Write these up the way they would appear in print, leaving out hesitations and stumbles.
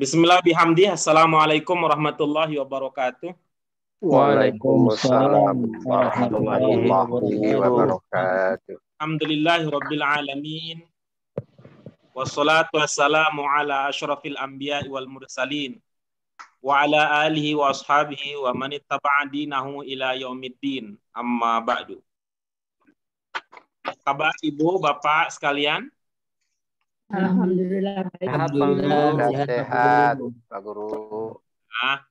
Bismillah bihamdi. Assalamualaikum warahmatullahi wabarakatuh. Waalaikumsalam warahmatullahi warahmatullahi wabarakatuh. Alhamdulillahi rabbil alamin. Wassalatu wassalamu ala asyrafil anbiya'i wal mursalin wa ala alihi wa ashabihi wa man ittaba'a dinahu ila yaumiddin. Amma ba'du. Kabar Ibu, Bapak sekalian? Alhamdulillah baik. Alhamdulillah sehat, Pak Guru. Nah,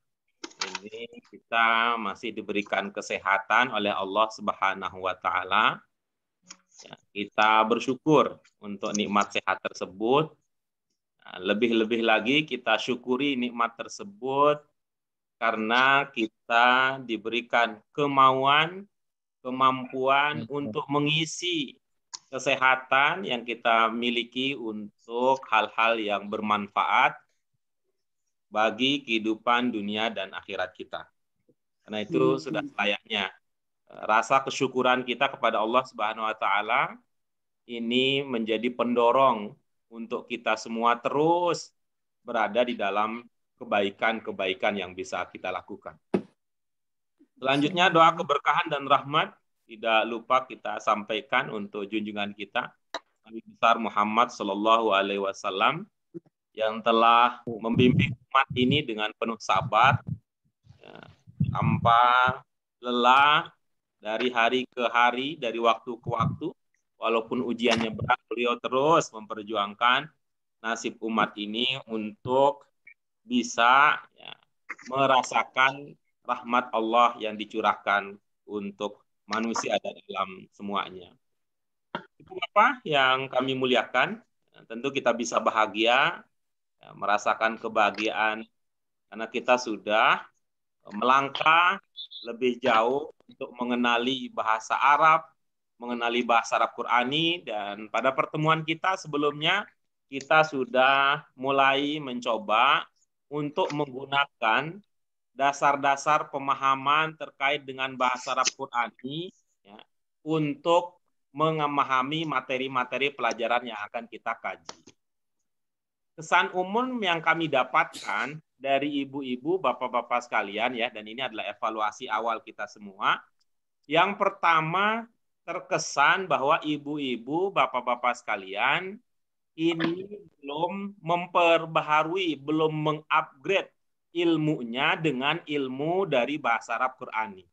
ini kita masih diberikan kesehatan oleh Allah Subhanahu wa taala. Ya, kita bersyukur untuk nikmat sehat tersebut. Nah, lebih-lebih lagi kita syukuri nikmat tersebut karena kita diberikan kemampuan untuk mengisi kesehatan yang kita miliki untuk hal-hal yang bermanfaat bagi kehidupan dunia dan akhirat kita. Karena itu sudah selayaknya rasa kesyukuran kita kepada Allah Subhanahu wa taala ini menjadi pendorong untuk kita semua terus berada di dalam kebaikan-kebaikan yang bisa kita lakukan. Selanjutnya doa keberkahan dan rahmat tidak lupa kita sampaikan untuk junjungan kita Nabi besar Muhammad Sallallahu Alaihi Wasallam yang telah membimbing umat ini dengan penuh sabar, ya, tanpa lelah dari hari ke hari, dari waktu ke waktu, walaupun ujiannya berat, beliau terus memperjuangkan nasib umat ini untuk bisa merasakan rahmat Allah yang dicurahkan untuk manusia dan alam semuanya. Ibu Bapak yang kami muliakan, tentu kita bisa bahagia, merasakan kebahagiaan karena kita sudah melangkah lebih jauh untuk mengenali bahasa Arab, mengenali bahasa Arab Qurani, dan pada pertemuan kita sebelumnya kita sudah mulai mencoba untuk menggunakan dasar-dasar pemahaman terkait dengan bahasa Arab Qurani ya, untuk memahami materi-materi pelajaran yang akan kita kaji. Kesan umum yang kami dapatkan dari ibu-ibu, bapak-bapak sekalian ya, dan ini adalah evaluasi awal kita semua. Yang pertama, terkesan bahwa ibu-ibu, bapak-bapak sekalian ini belum memperbaharui, belum mengupgrade ilmunya dengan ilmu dari bahasa Arab Qurani.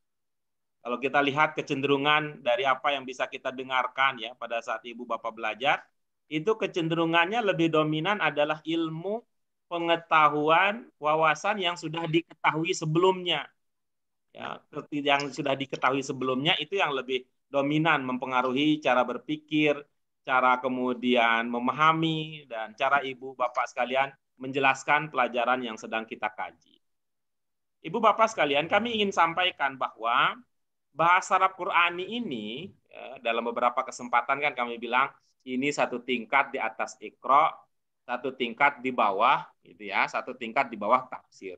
Kalau kita lihat kecenderungan dari apa yang bisa kita dengarkan ya pada saat ibu bapak belajar, itu kecenderungannya lebih dominan adalah ilmu, pengetahuan, wawasan yang sudah diketahui sebelumnya. Ya, yang sudah diketahui sebelumnya itu yang lebih dominan mempengaruhi cara berpikir, cara kemudian memahami, dan cara ibu bapak sekalian menjelaskan pelajaran yang sedang kita kaji. Ibu bapak sekalian, kami ingin sampaikan bahwa bahasa Arab Qurani ini ya, dalam beberapa kesempatan kan kami bilang ini satu tingkat di atas Iqra, satu tingkat di bawah gitu ya, satu tingkat di bawah tafsir.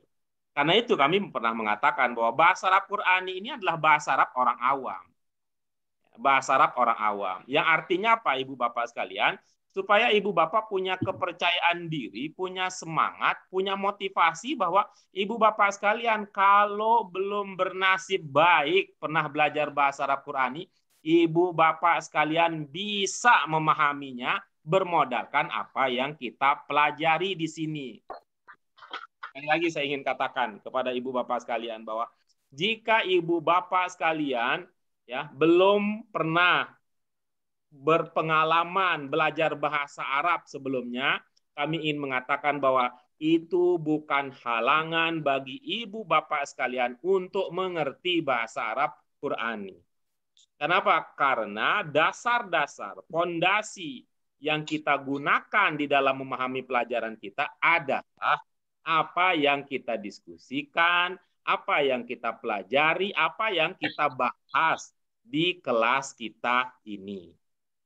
Karena itu kami pernah mengatakan bahwa bahasa Arab Qurani ini adalah bahasa Arab orang awam. Bahasa Arab orang awam. Yang artinya apa ibu bapak sekalian? Supaya ibu bapak punya kepercayaan diri, punya semangat, punya motivasi bahwa ibu bapak sekalian kalau belum bernasib baik pernah belajar bahasa Arab Qurani, ibu bapak sekalian bisa memahaminya bermodalkan apa yang kita pelajari di sini. Sekali lagi saya ingin katakan kepada ibu bapak sekalian bahwa jika ibu bapak sekalian ya belum pernah berpengalaman belajar bahasa Arab sebelumnya, kami ingin mengatakan bahwa itu bukan halangan bagi ibu bapak sekalian untuk mengerti bahasa Arab Qurani. Kenapa? Karena dasar-dasar, fondasi yang kita gunakan di dalam memahami pelajaran kita adalah apa yang kita diskusikan, apa yang kita pelajari, apa yang kita bahas di kelas kita ini.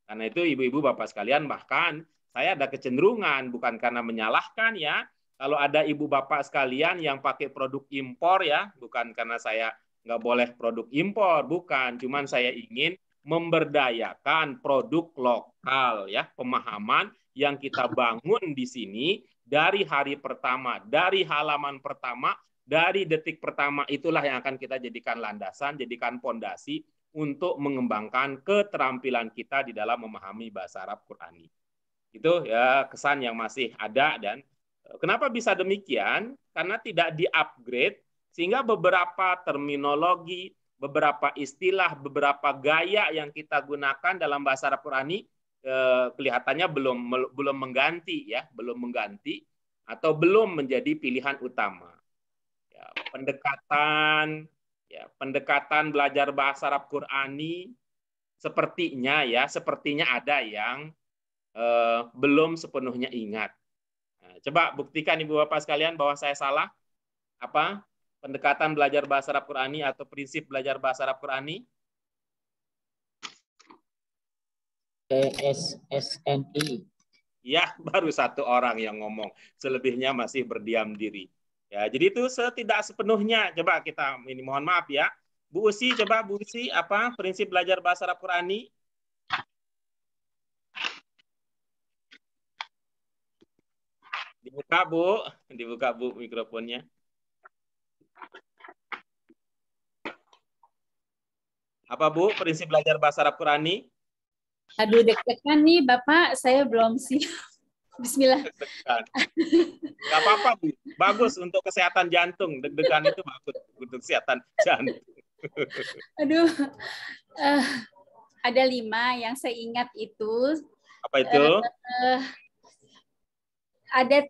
Karena itu ibu-ibu bapak sekalian, bahkan saya ada kecenderungan, bukan karena menyalahkan ya, kalau ada ibu bapak sekalian yang pakai produk impor ya, bukan karena saya nggak boleh produk impor, bukan, cuman saya ingin memberdayakan produk lokal ya, pemahaman yang kita bangun di sini dari hari pertama, dari halaman pertama, dari detik pertama, itulah yang akan kita jadikan landasan, jadikan fondasi untuk mengembangkan keterampilan kita di dalam memahami bahasa Arab Qurani. Itu ya kesan yang masih ada. Dan kenapa bisa demikian? Karena tidak di-upgrade, sehingga beberapa terminologi, beberapa istilah, beberapa gaya yang kita gunakan dalam bahasa Arab Qurani kelihatannya belum mengganti, ya, belum mengganti atau belum menjadi pilihan utama. Ya, pendekatan belajar bahasa Arab Qurani sepertinya ada yang belum sepenuhnya ingat. Nah, coba buktikan Ibu Bapak sekalian bahwa saya salah. Apa pendekatan belajar bahasa Arab Qurani atau prinsip belajar bahasa Arab Qurani? PSSNI. Ya, baru satu orang yang ngomong. Selebihnya masih berdiam diri. Ya, jadi itu tidak sepenuhnya. Coba kita ini mohon maaf ya. Bu Usi, coba Bu Usi, apa prinsip belajar bahasa Arab Qurani? Dibuka Bu mikrofonnya. Apa Bu prinsip belajar bahasa Arab Qurani? Aduh, deg-degan nih Bapak, saya belum siap. Bismillah. Gak apa-apa Bu, bagus untuk kesehatan jantung. Deg-degan itu bagus untuk kesehatan jantung. Aduh, ada 5 yang saya ingat itu. Apa itu? Ada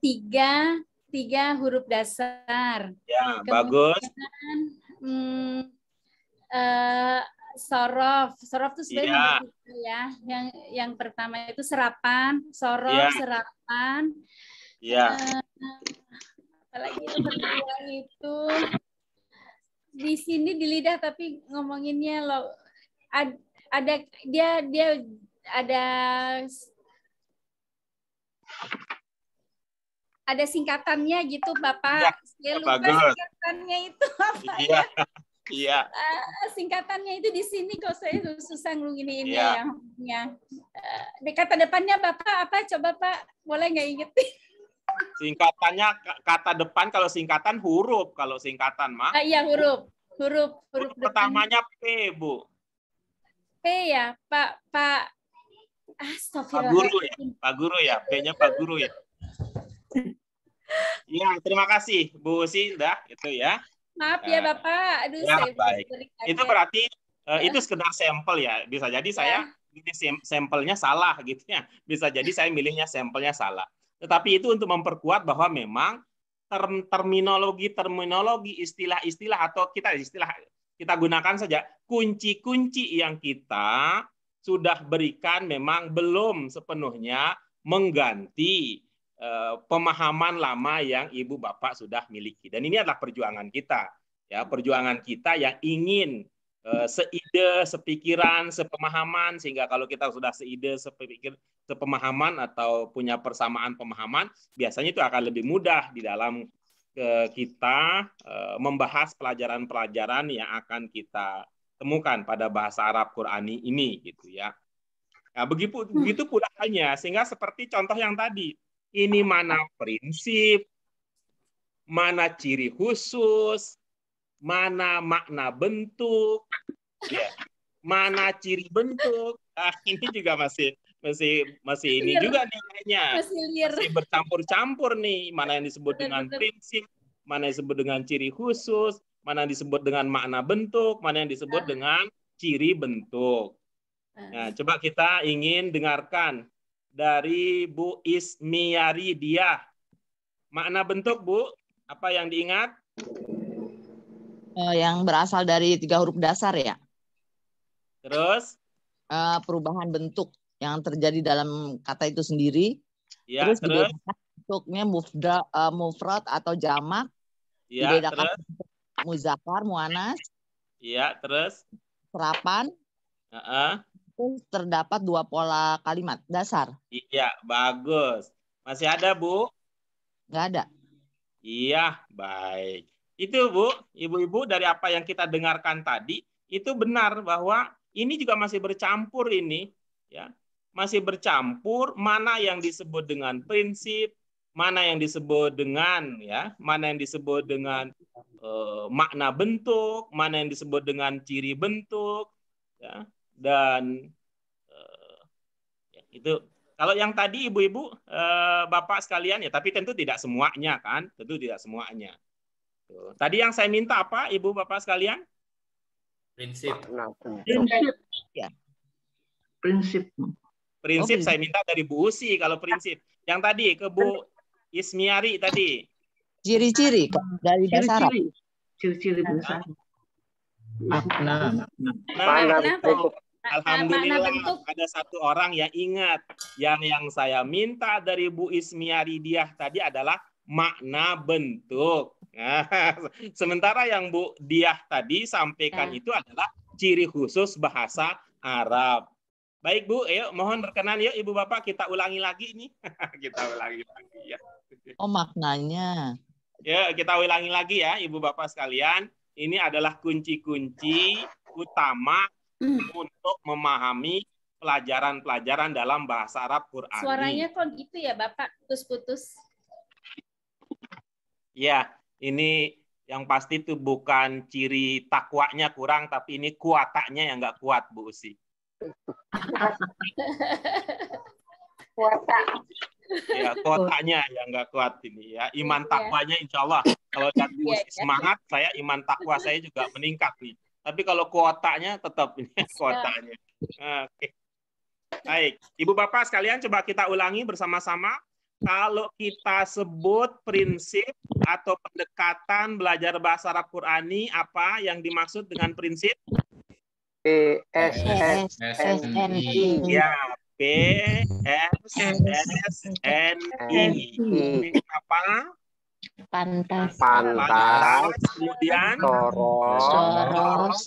tiga huruf dasar. Ya, kemudian, bagus. Sorof itu sebenarnya ya. Yang pertama itu serapan, sorof, serapan. Ya. Apalagi yang kedua itu di sini di lidah tapi ngomonginnya lo ada dia ada singkatannya gitu Bapak. Saya lupa singkatannya itu apa ya? Iya. Singkatannya itu di sini kok saya susah ngulungin yang kata depannya Bapak apa? Coba Pak, boleh nggak ingetin? Singkatannya kata depan, kalau singkatan huruf, kalau singkatan mah. Iya huruf pertamanya P, Bu. P ya, Pak. Pak Guru ya, P-nya Pak Guru ya. Iya, terima kasih Bu Usi, itu ya. Maaf ya Bapak, aduh ya, saya baik. Itu berarti itu sekedar sampel ya. Bisa jadi saya ini sampelnya salah gitu ya. Bisa jadi saya milihnya sampelnya salah. Tetapi itu untuk memperkuat bahwa memang terminologi, istilah-istilah atau kita gunakan saja kunci-kunci yang kita sudah berikan memang belum sepenuhnya mengganti pemahaman lama yang Ibu Bapak sudah miliki. Dan ini adalah perjuangan kita, ya, perjuangan kita yang ingin seide, sepikiran, sepemahaman, sehingga kalau kita sudah seide, sepemahaman atau punya persamaan pemahaman, biasanya itu akan lebih mudah di dalam kita membahas pelajaran-pelajaran yang akan kita temukan pada bahasa Arab Qurani ini, gitu ya. Nah, begitu pula halnya, sehingga seperti contoh yang tadi. Ini mana prinsip, mana ciri khusus, mana makna bentuk, ya, mana ciri bentuk. Nah, ini juga masih ini juga nih kayaknya. Masih bercampur-campur nih, mana yang disebut dengan prinsip, mana yang disebut dengan ciri khusus, mana yang disebut dengan makna bentuk, mana yang disebut dengan ciri bentuk. Nah, coba kita ingin dengarkan dari Bu Ismiyari Diah. Makna bentuk, Bu, apa yang diingat? Yang berasal dari 3 huruf dasar ya. Terus? Perubahan bentuk yang terjadi dalam kata itu sendiri. Ya, terus dibedakan bentuknya mufrad atau jamak. Ya, dibedakan bentuk muzakkar, muannas. Ya, terus? Serapan. Terus terdapat 2 pola kalimat dasar. Iya, bagus. Masih ada, Bu? Nggak ada. Iya, baik. Itu, Bu, Ibu-ibu, dari apa yang kita dengarkan tadi, itu benar bahwa ini juga masih bercampur ini, ya. masih bercampur mana yang disebut dengan prinsip, mana yang disebut dengan mana yang disebut dengan makna bentuk, mana yang disebut dengan ciri bentuk, ya, dan itu. Kalau yang tadi ibu-ibu, bapak sekalian ya, tapi tentu tidak semuanya kan, tentu tidak semuanya. Tuh. Tadi yang saya minta apa, ibu bapak sekalian? Prinsip. Prinsip. Ya. Prinsip. Prinsip saya minta dari Bu Usi kalau prinsip. Yang tadi ke Bu Ismiari tadi. Ciri-ciri dari bahasa Arab. Ciri-ciri bahasa Arab. Makna. Alhamdulillah ada satu orang yang ingat. Yang saya minta dari Bu Ismiari Diah tadi adalah makna bentuk. Nah, sementara yang Bu Diah tadi sampaikan itu adalah ciri khusus bahasa Arab. Baik Bu, ayo mohon berkenan yuk Ibu Bapak kita ulangi lagi ini. Kita ulangi lagi ya. Oh, maknanya. Ya, kita ulangi lagi ya Ibu Bapak sekalian. Ini adalah kunci-kunci utama untuk memahami pelajaran-pelajaran dalam bahasa Arab Qur'ani. Suaranya kok gitu ya Bapak, putus-putus. Ya, ini yang pasti itu bukan ciri takwanya kurang, tapi ini kuataknya yang nggak kuat, Bu Usi. Kuota. Ya, kuataknya yang nggak kuat ini ya. Iman takwanya insya Allah. Kalau lihat Bu Usi semangat, saya iman takwa saya juga meningkat nih. Tapi kalau kuotanya tetap ini kuotanya. Oke. Baik, Ibu Bapak sekalian coba kita ulangi bersama-sama. Kalau kita sebut prinsip atau pendekatan belajar bahasa Arab Qur'ani, apa yang dimaksud dengan prinsip? PSSNI. Ya, PSSNI. Apa? Pantas. Pantas. Kemudian Soros.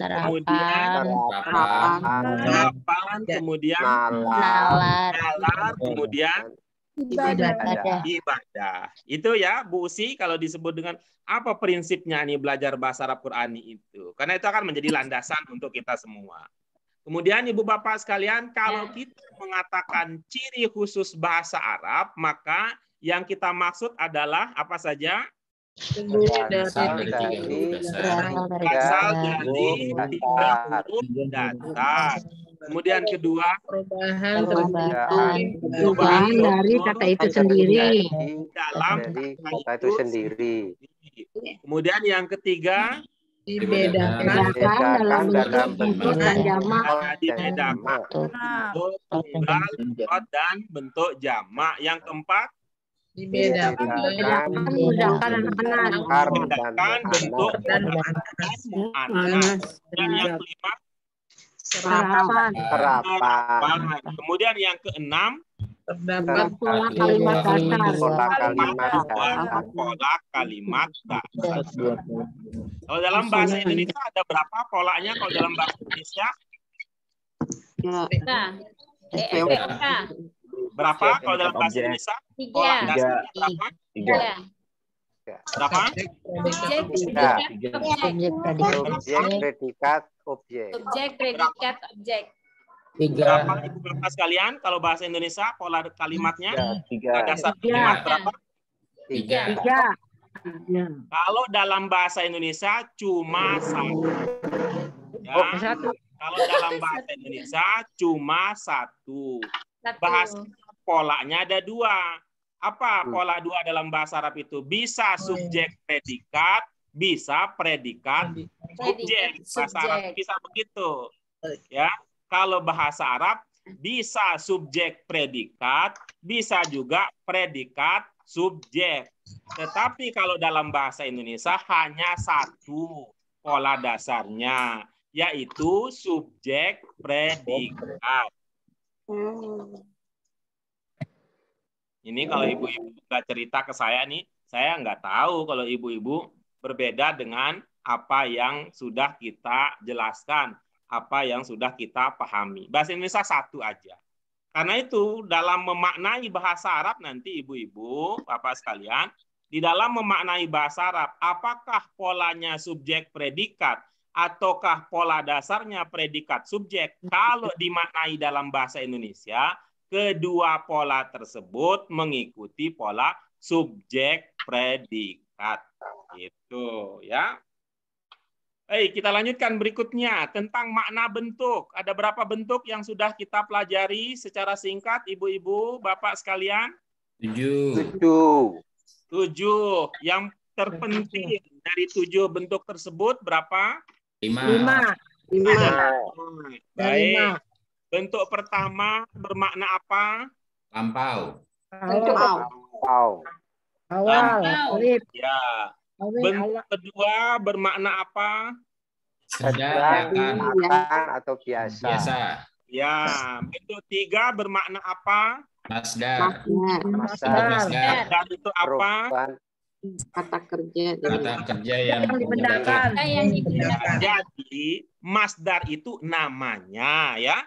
kemudian serapan, kemudian Nalar. kemudian ibadah. Itu ya Bu Usi kalau disebut dengan apa prinsipnya nih belajar bahasa Arab Qur'ani itu. Karena itu akan menjadi landasan untuk kita semua. Kemudian Ibu Bapak sekalian, kalau kita mengatakan ciri khusus bahasa Arab, maka yang kita maksud adalah apa saja? Berasal dari tiga huruf dasar. Kemudian kedua, Perubahan dari kata itu sendiri. dalam kata itu sendiri. Kemudian yang ketiga, Dibedakan dalam bentuk dan jamak. dibedakan bentuk tunggal, mufrad, dan bentuk jamak. Yang keempat, Dibedakan bentuk dan muannas. Dan yang kelima, serapan. Kemudian yang keenam, Terdapat pola kalimat pola kalimat dasar. Kalau dalam bahasa Indonesia ada berapa polanya? Kalau dalam bahasa Indonesia berapa? Kalau dalam bahasa Indonesia pola dasar berapa? Berapa? Subjek, predikat, objek. Subjek, predikat, objek. Berapa Ibu Bapak sekalian? Kalau bahasa Indonesia pola kalimatnya dasar kalimat berapa? 3. Kalau dalam bahasa Indonesia cuma satu. Ya. Kalau dalam bahasa Indonesia cuma satu. Bahasa polanya ada dua. Apa pola dua dalam bahasa Arab itu? Bisa subjek predikat, bisa predikat subjek. Bahasa Arab bisa begitu. Ya. Kalau bahasa Arab bisa subjek predikat, bisa juga predikat subjek. Tetapi kalau dalam bahasa Indonesia hanya satu pola dasarnya, yaitu subjek predikat. Ini kalau ibu-ibu nggak cerita ke saya nih, saya nggak tahu kalau ibu-ibu berbeda dengan apa yang sudah kita jelaskan, apa yang sudah kita pahami. Bahasa Indonesia satu aja. Karena itu dalam memaknai bahasa Arab nanti ibu-ibu, Bapak sekalian, di dalam memaknai bahasa Arab, apakah polanya subjek predikat ataukah pola dasarnya predikat subjek? Kalau dimaknai dalam bahasa Indonesia, kedua pola tersebut mengikuti pola subjek predikat. Itu ya. Kita lanjutkan berikutnya tentang makna bentuk. Ada berapa bentuk yang sudah kita pelajari secara singkat, Ibu-ibu, Bapak sekalian? 7. 7. Yang terpenting dari 7 bentuk tersebut berapa? 5. Baik. Bentuk pertama bermakna apa? Lampau. Awal. Ya. Bentuk kedua bermakna apa? Sedang. Akan atau biasa. Ya. Bentuk 3 bermakna apa? Masdar. Dan itu apa? Kata kerja. Kata kerja yang dibendahkan. Jadi masdar itu namanya ya.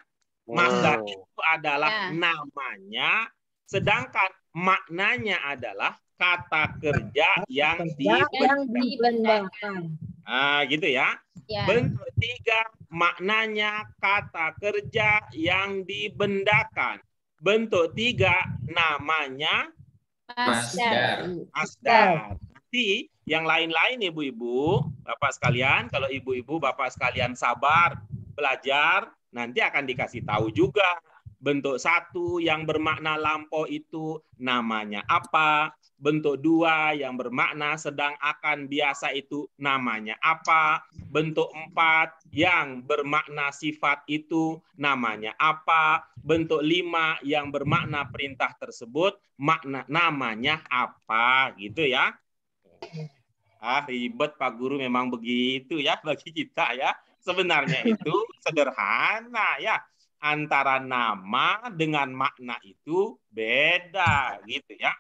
Masdar itu adalah namanya, sedangkan maknanya adalah kata kerja yang dibendahkan. Nah, gitu ya. Bentuk 3 maknanya kata kerja yang dibendahkan. Bentuk 3 namanya masdar. Nanti yang lain-lain Ibu-ibu, Bapak sekalian, kalau Ibu-ibu, Bapak sekalian sabar belajar, nanti akan dikasih tahu juga. Bentuk 1 yang bermakna lampau itu namanya apa? Bentuk 2 yang bermakna sedang akan biasa itu namanya apa? Bentuk 4 yang bermakna sifat itu namanya apa? Bentuk 5 yang bermakna perintah tersebut namanya apa? Gitu ya. Ribet Pak Guru, memang begitu ya bagi kita ya. Sebenarnya itu sederhana ya. Antara nama dengan makna itu beda gitu ya.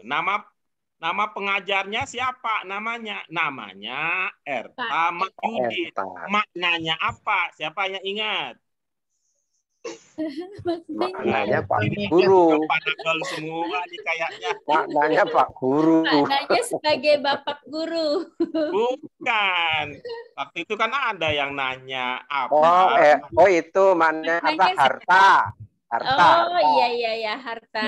Nama pengajarnya siapa namanya? Namanya Erta Mahyudin. Maknanya apa? Siapa yang ingat? Maknanya Pak Guru. Semua nih kayaknya. Maknanya Pak Guru. Maknanya sebagai Bapak Guru. Bukan. Waktu itu kan ada yang nanya apa? Oh itu maknanya apa? Harta. Oh iya harta.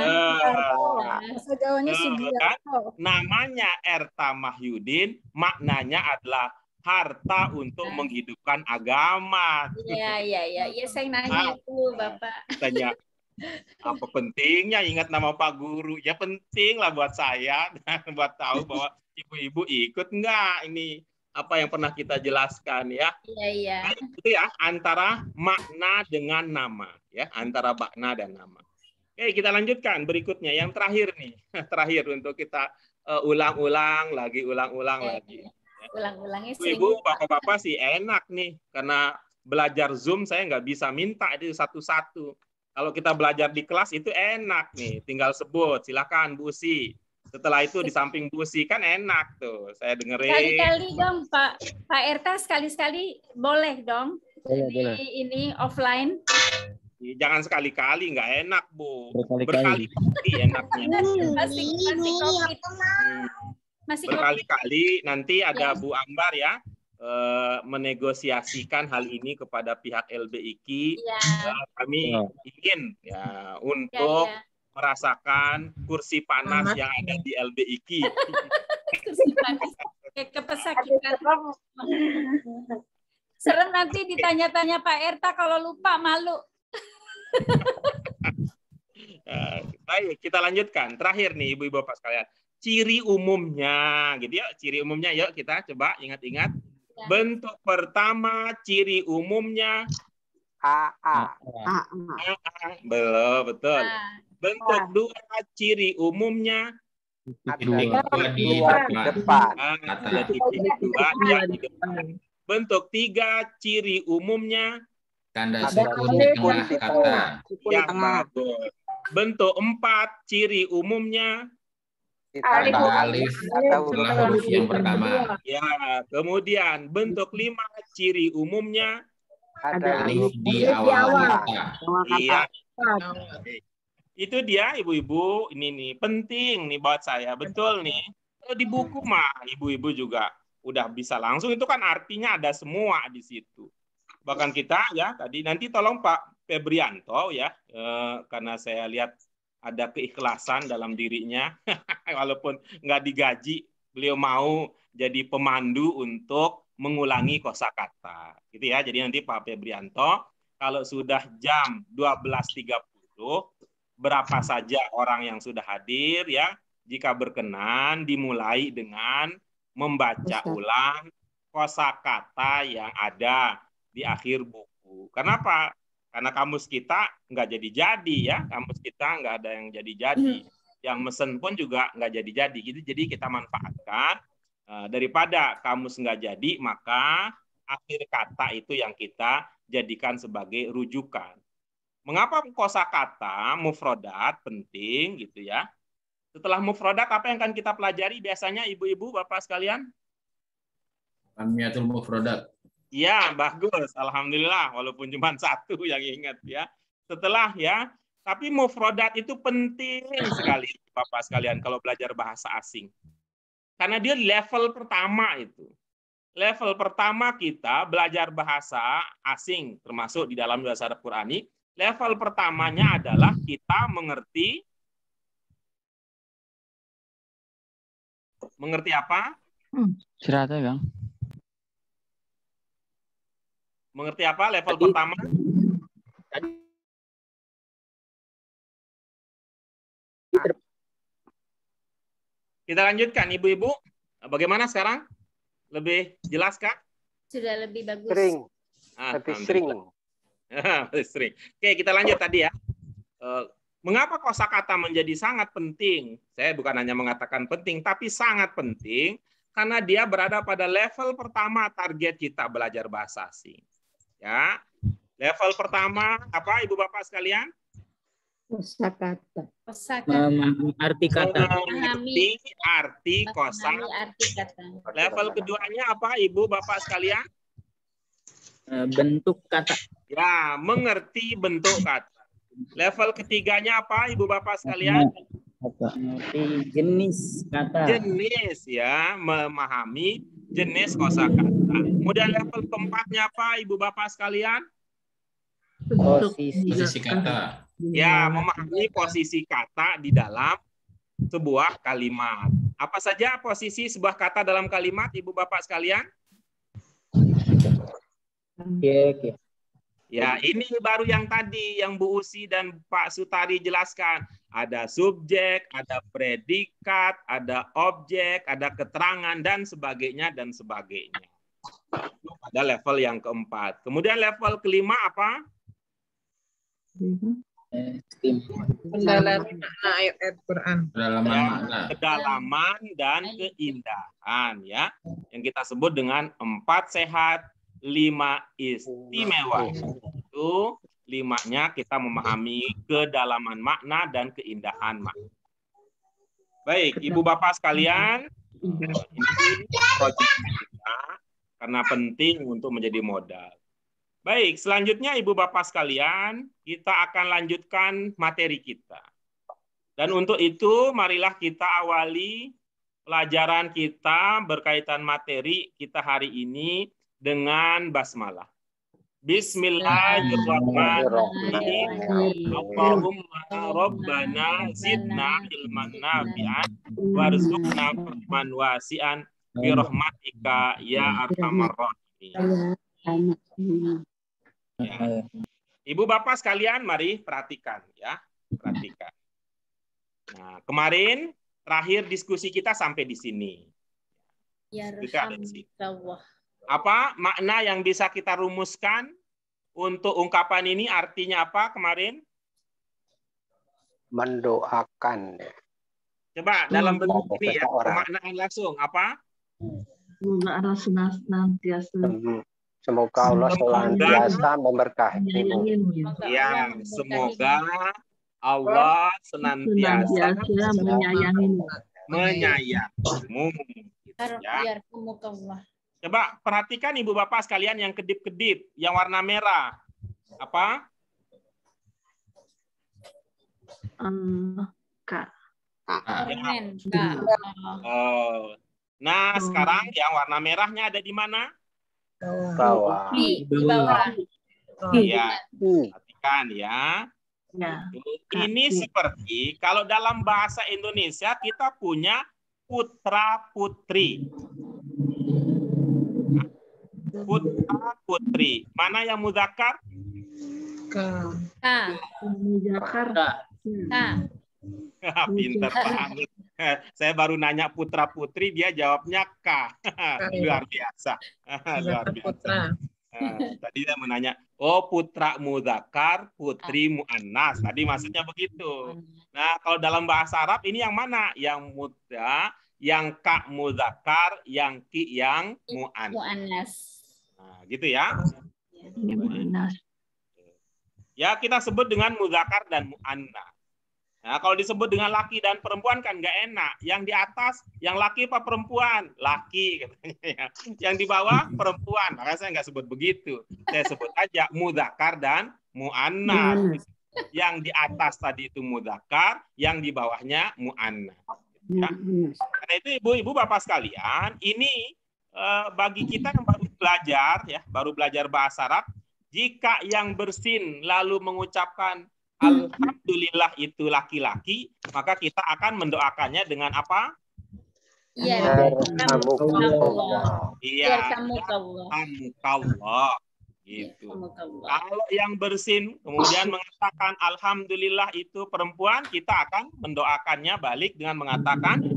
Sejauhnya kan? Namanya Erta Mahyudin, maknanya adalah harta untuk menghidupkan agama. Iya, saya nanya itu Bapak. Tanya apa pentingnya ingat nama Pak Guru? Ya penting lah buat saya dan buat tahu bahwa ibu-ibu ikut enggak ini apa yang pernah kita jelaskan ya. Iya. Itu ya antara makna dengan nama ya, antara makna dan nama. Oke, kita lanjutkan berikutnya yang terakhir nih. Terakhir untuk kita ulang-ulang lagi. Ulang-ulangnya Ibu, bapak-bapak sih enak nih, karena belajar Zoom saya nggak bisa minta itu satu-satu. Kalau kita belajar di kelas itu enak nih, tinggal sebut, silakan Bu Usi. Setelah itu di samping Bu Usi kan enak tuh, saya dengerin. Sekali-kali dong Pak Erta, sekali-sekali boleh dong. Ini offline. Jangan sekali-kali, nggak enak Bu. Berkali-kali enaknya. Masih berkali-kali nanti ada Bu Ambar ya menegosiasikan hal ini kepada pihak LBIQ. Kami ingin ya untuk merasakan kursi panas yang ada di LBIQ. Kursi panas kepesakitan. Serem nanti ditanya-tanya Pak Erta, kalau lupa malu. Baik, kita lanjutkan. Terakhir nih Ibu-ibu Bapak sekalian. Ciri umumnya, gitu ya. Ciri umumnya, yuk kita coba ingat-ingat. Bentuk pertama, ciri umumnya belum, betul. Bentuk 2, ciri umumnya di depan. Bentuk 3, ciri umumnya tanda sukun di tengah kata. Ya, bagus. Bentuk 4, ciri umumnya alif setelah huruf yang pertama. Ya, kemudian bentuk 5, ciri umumnya alif di awal kata. Iya. Itu dia Ibu-ibu, ini nih penting nih buat saya. Betul nih. Kalau di buku mah Ibu-ibu juga udah bisa langsung, itu kan artinya ada semua di situ. Bahkan kita ya tadi nanti tolong Pak Febrianto ya, karena saya lihat ada keikhlasan dalam dirinya, walaupun nggak digaji, beliau mau jadi pemandu untuk mengulangi kosakata, gitu ya. Jadi nanti Pak Febrianto, kalau sudah jam 12.30, berapa saja orang yang sudah hadir ya, jika berkenan dimulai dengan membaca ulang kosakata yang ada di akhir buku. Kenapa? Karena kamus kita nggak jadi-jadi ya, kamus kita nggak ada yang jadi-jadi. Yang mesen pun juga nggak jadi-jadi. Gitu. Jadi kita manfaatkan daripada kamus nggak jadi, maka akhir kata itu yang kita jadikan sebagai rujukan. Mengapa kosakata mufrodat penting gitu ya? Setelah mufrodat apa yang akan kita pelajari biasanya ibu-ibu bapak sekalian? Lamiatul mufrodat. Ya, bagus. Alhamdulillah, walaupun cuma satu yang ingat ya. Setelah ya, tapi mufrodat itu penting sekali bapak sekalian kalau belajar bahasa asing. Karena dia level pertama itu. Level pertama kita belajar bahasa asing, termasuk di dalam bahasa Arab Qurani. Level pertamanya adalah kita mengerti apa? Istirahat ya, Bang. Mengerti apa level pertama? Kita lanjutkan, ibu-ibu. Bagaimana sekarang? Lebih jelas kah? Sudah lebih bagus. Sering. Lebih sering. Sering. Oke, kita lanjut tadi ya. Mengapa kosakata menjadi sangat penting? Saya bukan hanya mengatakan penting, tapi sangat penting karena dia berada pada level pertama target kita belajar bahasa asing. Ya, level pertama apa, ibu bapak sekalian? Kosakata. Memahami arti kata. Mengerti arti kosakata. Arti kata. Level keduanya apa, ibu bapak sekalian? Bentuk kata. Ya, mengerti bentuk kata. Level ketiganya apa, ibu bapak sekalian? Mengerti jenis kata. Jenis ya, memahami jenis kosakata. Kemudian level keempatnya apa, ibu bapak sekalian? Posisi kata. Ya, memahami posisi kata di dalam sebuah kalimat. Apa saja posisi sebuah kata dalam kalimat, ibu bapak sekalian? Oke. Ya, ini baru yang tadi yang Bu Usi dan Pak Sutari jelaskan. Ada subjek, ada predikat, ada objek, ada keterangan, dan sebagainya, dan sebagainya. Itu pada level yang keempat. Kemudian level kelima apa? Pendalaman makna ayat Quran. Kedalaman dan keindahan ya. Yang kita sebut dengan 4 sehat, 5 istimewa. Itu 5-nya kita memahami kedalaman makna dan keindahan makna. Baik, ibu bapak sekalian, ini proyek kita karena penting untuk menjadi modal. Baik, selanjutnya ibu bapak sekalian, kita akan lanjutkan materi kita. Dan untuk itu, marilah kita awali pelajaran kita berkaitan materi kita hari ini dengan basmalah. Bismillahirrahmanirrahim. Allahumma rabbana zidna ilman nafi'an warzuqna fahman wasi'an bi rahmatika ya arhamar rahimin. Ya. Ibu bapak sekalian, mari perhatikan ya, perhatikan. Nah, kemarin terakhir diskusi kita sampai di sini. Ya Allah. Apa makna yang bisa kita rumuskan untuk ungkapan ini? Artinya apa kemarin? Mendoakan. Coba dalam bentuk ini ya, pemaknaan langsung apa? Semoga Allah senantiasa memberkatimu. Ya, semoga Allah senantiasa menyayangimu. Ya. Coba perhatikan ibu bapak sekalian yang kedip-kedip, yang warna merah. Apa? Kak. Oh. Nah, sekarang yang warna merahnya ada di mana? Bawah. Di bawah. Iya. Kan ya. Ya. Ini seperti kalau dalam bahasa Indonesia kita punya putra putri. Putra putri. Mana yang mudzakkar? Ka. Jakarta. Pintar banget. Saya baru nanya putra putri, dia jawabnya K. Luar biasa. Luar biasa. Putra. Tadi saya menanya, oh putra mudzakkar, putri muannas. Tadi maksudnya begitu. Nah, kalau dalam bahasa Arab ini yang mana? Yang muda, yang ka mudzakkar, yang ki yang muannas. Nah, gitu ya. Ya, kita sebut dengan mudzakkar dan muannas. Nah, kalau disebut dengan laki dan perempuan kan nggak enak. Yang di atas, yang laki apa perempuan? Laki katanya. Yang di bawah perempuan. Makanya saya nggak sebut begitu. Saya sebut aja mudzakkar dan muannas. Yang di atas tadi itu mudzakkar, yang di bawahnya muannas. Ya. Karena itu ibu-ibu bapak sekalian, ini bagi kita yang baru belajar, ya, baru belajar bahasa Arab, jika yang bersin lalu mengucapkan alhamdulillah itu laki-laki, maka kita akan mendoakannya dengan apa? Iya. Iya. Alhamdulillah. Gitu. Kalau yang bersin kemudian mengatakan alhamdulillah itu perempuan, kita akan mendoakannya balik dengan mengatakan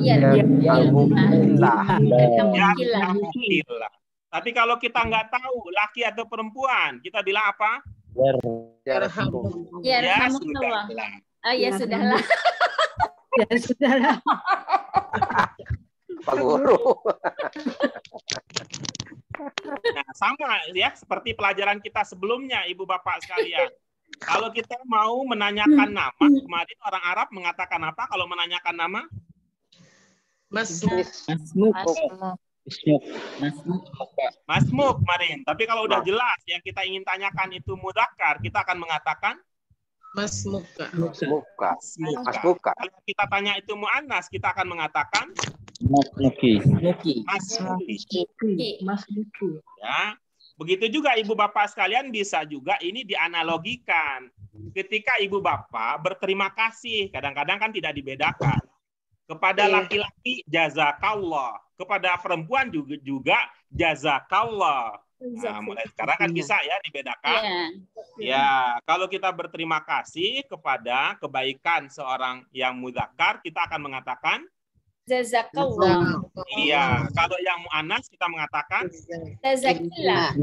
alhamdulillah. Tapi kalau kita nggak tahu laki atau perempuan, kita bilang apa? Ya sudahlah. Ya sudahlah. Ya sudahlah. Pak Guru. Nah, sama ya seperti pelajaran kita sebelumnya, Ibu Bapak sekalian. Kalau kita mau menanyakan nama, kemarin orang Arab mengatakan apa kalau menanyakan nama? Masmuk kemarin. Tapi kalau udah jelas yang kita ingin tanyakan itu mudzakkar, kita akan mengatakan Masmuka. Kalau kita tanya itu muannas, kita akan mengatakan Masmuki. Ya. Begitu juga ibu bapak sekalian bisa juga ini dianalogikan. Ketika ibu bapak berterima kasih, kadang-kadang kan tidak dibedakan. Kepada laki-laki jazakallah, kepada perempuan juga jazakallah. Nah, mulai sekarang kan bisa ya dibedakan. Ya, kalau kita berterima kasih kepada kebaikan seorang yang mudzakkar, kita akan mengatakan jazakallah. Iya, kalau yang muannas kita mengatakan jazakillah.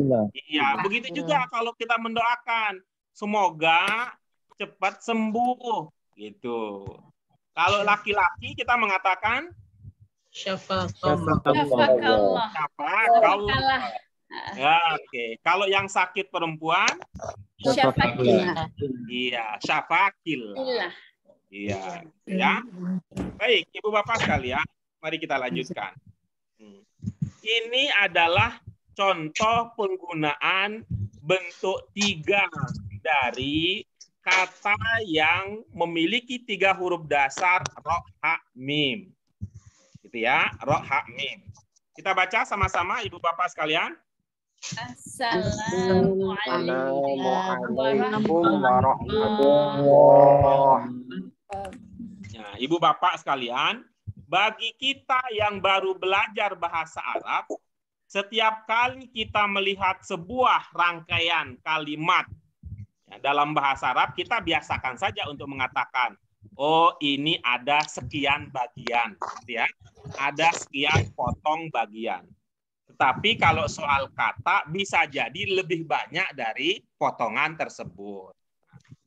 Iya, begitu juga kalau kita mendoakan semoga cepat sembuh gitu. Kalau laki-laki kita mengatakan Syafaqallah. Ya, oke. Kalau yang sakit perempuan, Syafaqillah. iya, syafaqillah. Iya, ya. Baik, Ibu Bapak sekalian, mari kita lanjutkan. Ini adalah contoh penggunaan bentuk 3 dari kata yang memiliki 3 huruf dasar ro, ha, mim. Gitu ya, ro, ha, mim. Kita baca sama-sama Ibu Bapak sekalian. Assalamualaikum warahmatullahi. Nah, Ibu Bapak sekalian, bagi kita yang baru belajar bahasa Arab, setiap kali kita melihat sebuah rangkaian kalimat ya, dalam bahasa Arab, kita biasakan saja untuk mengatakan, oh ini ada sekian bagian, ya, ada sekian potong bagian. Tetapi kalau soal kata bisa jadi lebih banyak dari potongan tersebut.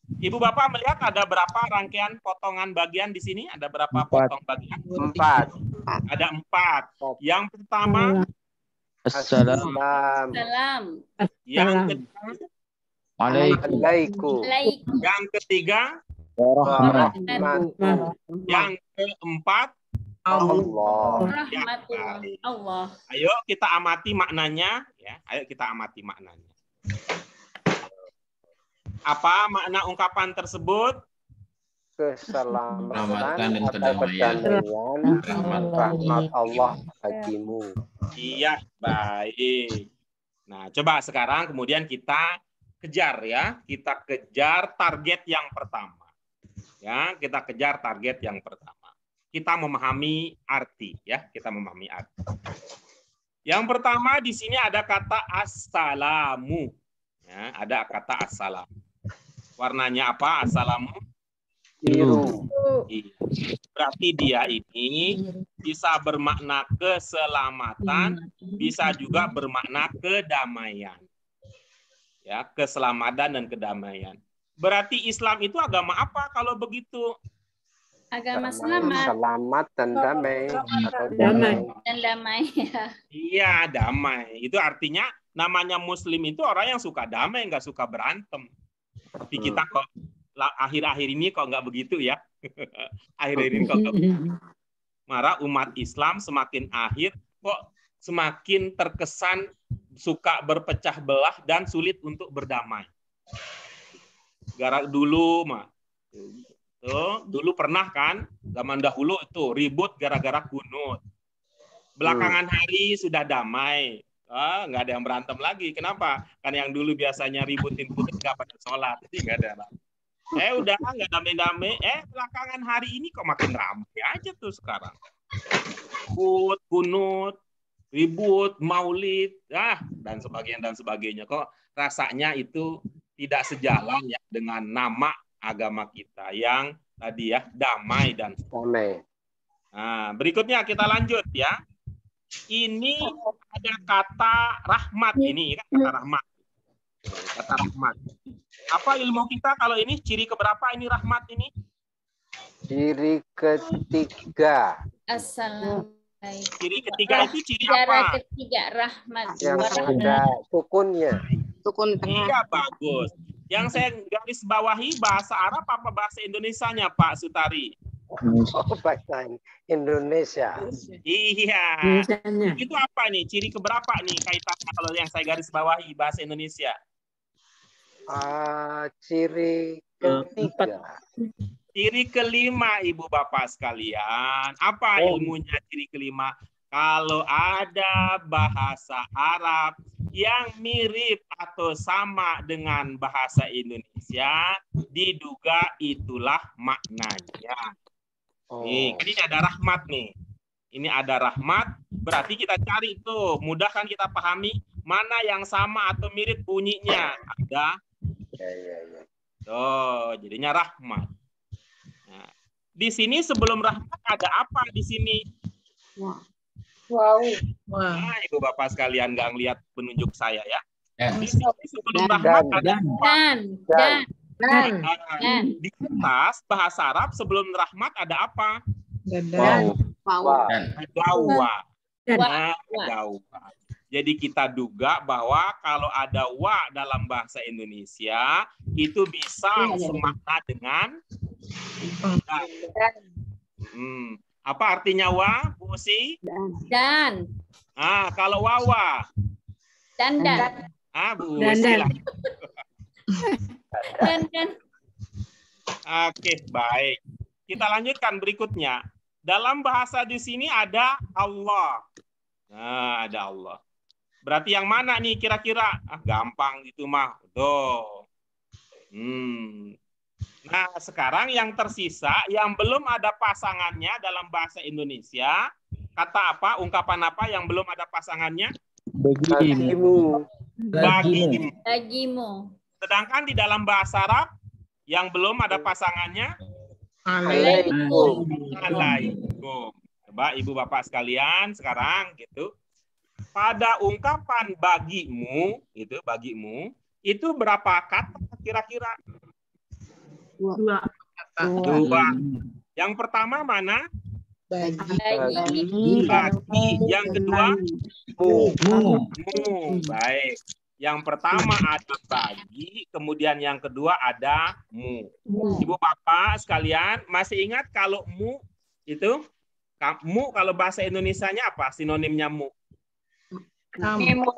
Ibu Bapak melihat ada berapa rangkaian potongan bagian di sini? Ada berapa potong bagian? 4. Ada 4. Yang pertama, Assalam. yang kedua, Alaikum. yang ketiga, yang keempat, Allah. Allah. Ayo kita amati maknanya, ya. Ayo kita amati maknanya. Apa makna ungkapan tersebut? Keselamatan dan atau kedamaian. rahmat Allah bagimu. Iya, baik. Nah, coba sekarang kemudian kita kejar ya. Kita kejar target yang pertama. Ya, kita kejar target yang pertama. Kita memahami arti ya, kita memahami arti. Yang pertama di sini ada kata assalamu. Ya, ada kata assalamu. Warnanya apa assalamu? Biru. Berarti dia ini bisa bermakna keselamatan, bisa juga bermakna kedamaian. Ya, keselamatan dan kedamaian. Berarti Islam itu agama apa kalau begitu? Agama selamat Selamat dan damai. Atau Damai. dan damai. Iya, damai. Itu artinya namanya Muslim itu orang yang suka damai, nggak suka berantem. Tapi kita kok akhir-akhir ini kok nggak begitu ya. Akhir-akhir ini kok nggak begitu. Marah umat Islam semakin akhir kok semakin terkesan suka berpecah belah dan sulit untuk berdamai. Gara dulu mah. Tuh, dulu pernah kan zaman dahulu itu ribut gara-gara kunut. Belakangan hari sudah damai. Nggak ada yang berantem lagi. Kenapa? Karena yang dulu biasanya ributin kunut nggak pada sholat. Jadi nggak ada. Udah nggak damai-damai. Belakangan hari ini kok makin ramai aja tuh sekarang. Kunut, ribut, maulid, dan sebagainya. Kok rasanya itu tidak sejalan ya dengan nama agama kita yang tadi ya damai dan damai. Nah, berikutnya kita lanjut ya. Ini ada kata rahmat ini kan kata rahmat. Kata rahmat. Apa ilmu kita kalau ini ciri keberapa ini rahmat ini? Ciri ketiga. Assalamualaikum. Ciri ketiga itu ciri Cara apa? ketiga rahmat. Yang ada sukunnya. Sukun tengah. Iya, bagus. Yang saya garis bawahi bahasa Arab apa bahasa Indonesianya, Pak Sutari? Oh, bahasa Indonesia. Iya. Misalnya. Itu apa nih? Ciri keberapa nih kaitannya kalau yang saya garis bawahi bahasa Indonesia? Ciri ketiga. Ciri kelima, Ibu Bapak sekalian. Apa ilmunya ciri kelima? Kalau ada bahasa Arab yang mirip atau sama dengan bahasa Indonesia, diduga itulah maknanya. Nih, ini ada rahmat nih. Ini ada rahmat, berarti kita cari tuh. Mudah kan kita pahami mana yang sama atau mirip bunyinya. Ada. Ya. Tuh, jadinya rahmat. Nah, di sini sebelum rahmat ada apa di sini? Wah. Nah, Ibu Bapak sekalian nggak ngelihat penunjuk saya ya. Dan. Di sini sebelum rahmat ada Dan di atas bahasa Arab sebelum rahmat ada apa? Dan. Dawa. Dan. Nah, dawa. Jadi kita duga bahwa kalau ada wa dalam bahasa Indonesia itu bisa semakna dengan dan. Apa artinya wa, Bu Usi? Dan. Kalau wawa. Dan. Bu Usi lah. Dan. Oke, baik. Kita lanjutkan berikutnya. Dalam bahasa di sini ada Allah. Nah, ada Allah. Berarti yang mana nih kira-kira? Gampang itu mah. Tuh. Nah, sekarang yang tersisa, yang belum ada pasangannya dalam bahasa Indonesia, kata apa, ungkapan apa yang belum ada pasangannya? Bagimu. Bagimu. Sedangkan di dalam bahasa Arab, yang belum ada pasangannya? Alaikum. Alaikum. Coba Ibu Bapak sekalian sekarang gitu. Pada ungkapan bagimu, itu berapa kata kira-kira? Dua. Yang pertama mana? Bagi. Bagi. Yang kedua? Mu. Baik. Yang pertama ada bagi, kemudian yang kedua ada mu. Ibu Bapak sekalian, masih ingat kalau mu itu? Mu kalau bahasa Indonesianya apa sinonimnya mu? Kamu.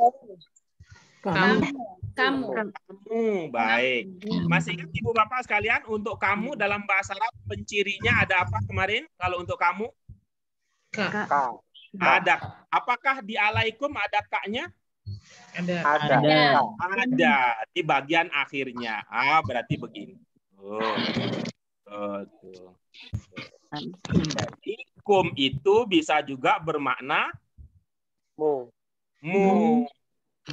Baik. Masih ingat Ibu Bapak sekalian, untuk kamu dalam bahasa Arab pencirinya ada apa kemarin? Kalau untuk kamu? Ka. Ada. Apakah di alaikum ada kaknya? Ada. Ada di bagian akhirnya. Berarti begini. Tuh. Jadi kum itu bisa juga bermakna Mu.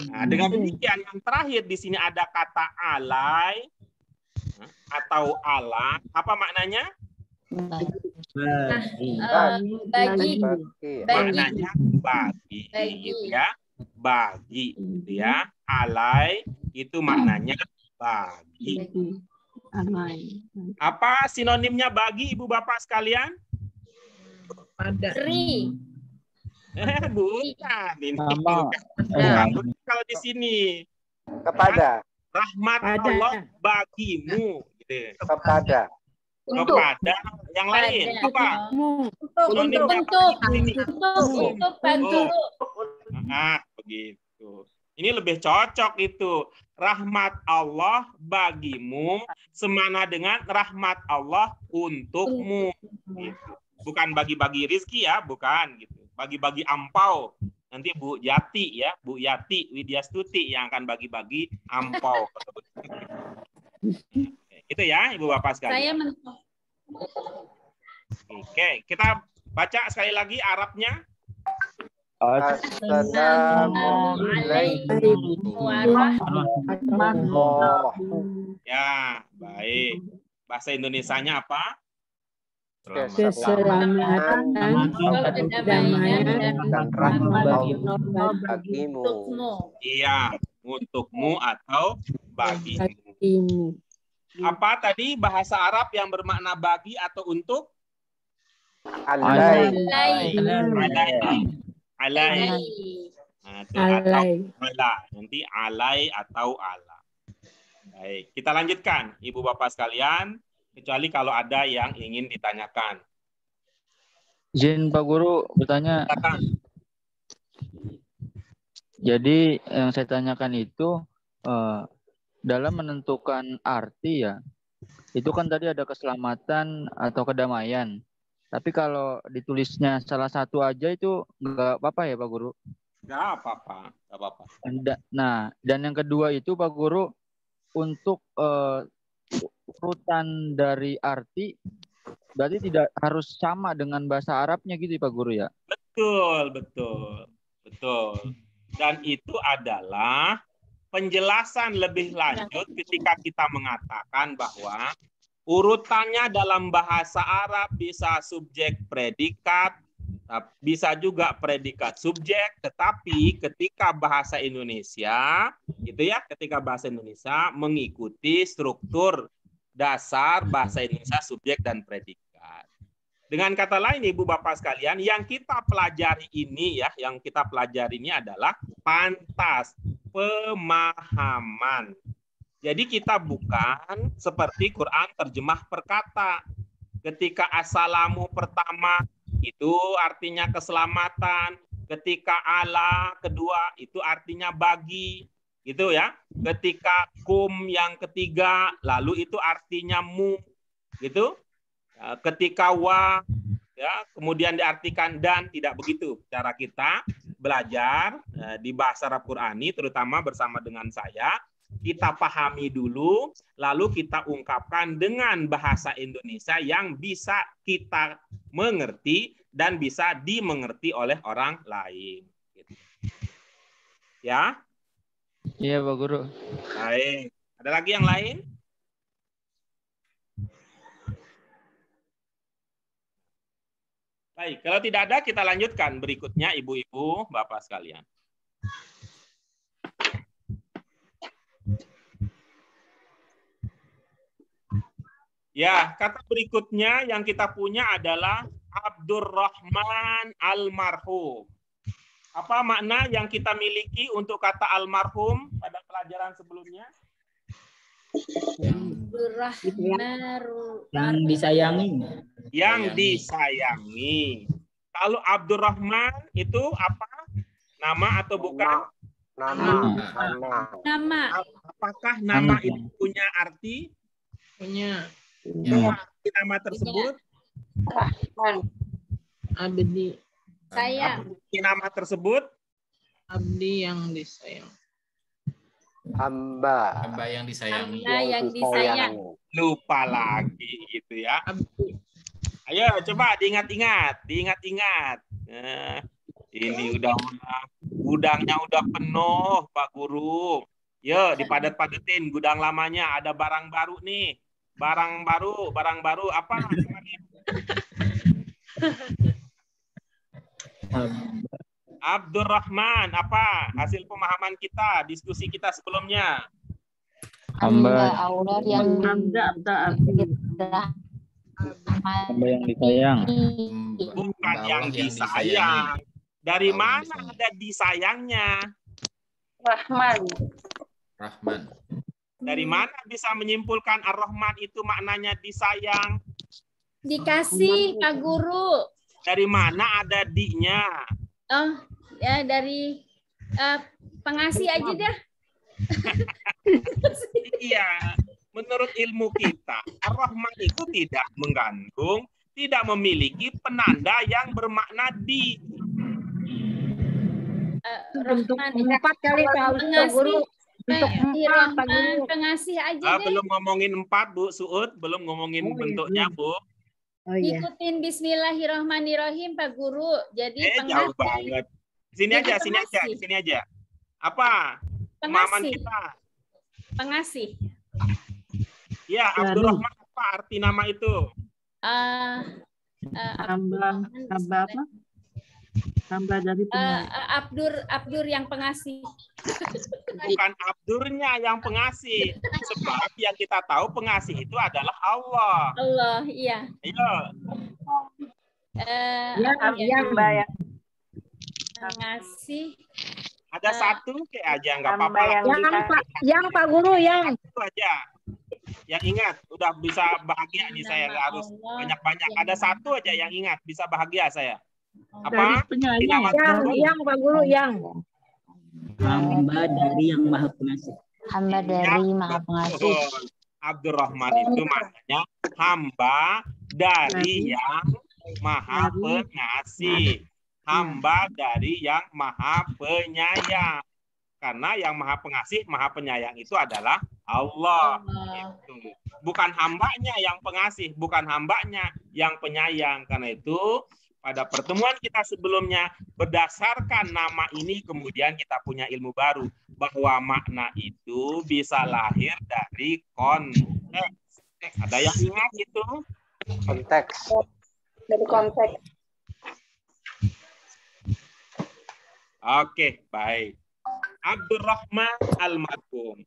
Nah, dengan demikian yang terakhir di sini ada kata alai atau ala. Apa maknanya? Bagi. Maknanya bagi, gitu ya. Bagi, gitu ya. Alai itu maknanya bagi. Apa sinonimnya bagi, Ibu Bapak sekalian? Beri. Bukan ini. Sama. Bukan kalau di sini. Kepada. Rahmat Allah bagimu, gitu. Kepada. Kepada yang lain apa? Untuk bantu. Begitu. Ini lebih cocok itu. Rahmat Allah bagimu semana dengan rahmat Allah untukmu. Gitu. Bukan bagi-bagi rizki ya, bukan gitu. Bagi-bagi ampau. Nanti Bu Yati ya, Bu Yati Widyastuti yang akan bagi-bagi ampau. Itu ya, Ibu Bapak sekalian. Oke, kita baca sekali lagi Arabnya. Assalamualaikum. Ya, baik. Bahasa Indonesianya apa? Keselamatan, kedamaian, dan rahmat bagimu. Iya, untukmu atau bagimu. Apa tadi bahasa Arab yang bermakna bagi atau untuk? Alai. Alai. Nah, atau ala. Nanti alai atau ala. Baik, kita lanjutkan, Ibu Bapak sekalian. Kecuali kalau ada yang ingin ditanyakan. Izin Pak Guru bertanya. Jadi yang saya tanyakan itu dalam menentukan arti ya, itu kan tadi ada keselamatan atau kedamaian. Tapi kalau ditulisnya salah satu aja itu nggak apa-apa ya Pak Guru? Nggak apa-apa. Nah, dan yang kedua itu Pak Guru, untuk urutan dari arti berarti tidak harus sama dengan bahasa Arabnya gitu Pak Guru ya? Betul. Dan itu adalah penjelasan lebih lanjut ketika kita mengatakan bahwa urutannya dalam bahasa Arab bisa subjek predikat, bisa juga predikat subjek, tetapi ketika bahasa Indonesia, gitu ya, ketika bahasa Indonesia mengikuti struktur dasar bahasa Indonesia subjek dan predikat. Dengan kata lain, Ibu Bapak sekalian, yang kita pelajari ini ya, yang kita pelajari ini adalah pantas, pemahaman. Jadi kita bukan seperti Quran terjemah perkata. Ketika assalamu pertama itu artinya keselamatan, ketika ala kedua itu artinya bagi, gitu ya. Ketika kum yang ketiga lalu itu artinya mu, gitu. Ketika wa ya kemudian diartikan dan, tidak begitu cara kita belajar di bahasa Arab Qurani, terutama bersama dengan saya. Kita pahami dulu, lalu kita ungkapkan dengan bahasa Indonesia yang bisa kita mengerti dan bisa dimengerti oleh orang lain. Ya? Iya Pak Guru. Baik. Ada lagi yang lain? Baik, kalau tidak ada kita lanjutkan berikutnya Ibu-ibu, Bapak sekalian. Ya, kata berikutnya yang kita punya adalah Abdurrahman almarhum. Apa makna yang kita miliki untuk kata almarhum pada pelajaran sebelumnya? Yang disayangi. Yang disayangi. Kalau Abdurrahman itu apa? Nama atau bukan? Nama. Apakah nama itu punya arti? Punya. Arti nama tersebut? Abdi. Sayang. Arti nama tersebut? Abdi yang disayang. Hamba. Hamba yang disayangi. Hamba yang disayang. Lupa lagi gitu ya. Ayo coba diingat-ingat. Nah, ini udah gudangnya udah penuh Pak Guru. Yuk dipadat-padatin gudang lamanya, ada barang baru nih. Barang baru apa namanya? Abdurrahman, apa hasil pemahaman kita, diskusi kita sebelumnya? Hamba Allah yang Hamba yang disayang. Bukan yang disayang. Dari mana ada disayangnya? Rahman. Dari mana bisa menyimpulkan Ar-Rahman itu maknanya disayang? Dikasih Pak Guru. Dari mana ada di-nya? Oh, ya dari pengasih aja dah. Iya, menurut ilmu kita, Ar-Rahman itu tidak mengandung, tidak memiliki penanda yang bermakna di. Rahman. Empat kali Pak Guru. Untuk empat Pak Guru. Pengasih aja deh. Belum ngomongin 4, Bu Suud, belum ngomongin bentuknya, Bu. Oh iya. Ikutin Bismillahirrahmanirrahim Pak Guru. Jadi Jauh banget. Sini aja. Apa? Pemahaman kita. Pengasih. Ya, Abdurrahman apa arti nama itu? Hamba apa? Hamba dari Abdur yang pengasih. Bukan Abdurnya yang pengasih. Sebab yang kita tahu pengasih itu adalah Allah. Allah, iya. Ayo. Hamba ya. Pengasih. Ada satu kayak aja nggak apa-apa. Yang Pak Guru yang. Itu aja. Yang ingat, udah bisa bahagia nih saya, nggak harus banyak-banyak. Ada satu aja yang ingat, bisa bahagia saya. Apa? Yang Pak Guru yang. Hamba dari yang maha pengasih. Hamba dari maha pengasih. Abdurrahman itu maknanya hamba dari yang maha pengasih. Hamba dari yang maha penyayang. Karena yang maha pengasih, maha penyayang itu adalah Allah. Gitu. Bukan hambanya yang pengasih, bukan hambanya yang penyayang. Karena itu pada pertemuan kita sebelumnya, berdasarkan nama ini kemudian kita punya ilmu baru. Bahwa makna itu bisa lahir dari konteks. Ada yang ingat itu? Konteks. Dari konteks. Oke, baik. Abdurrahman Al-Marhum.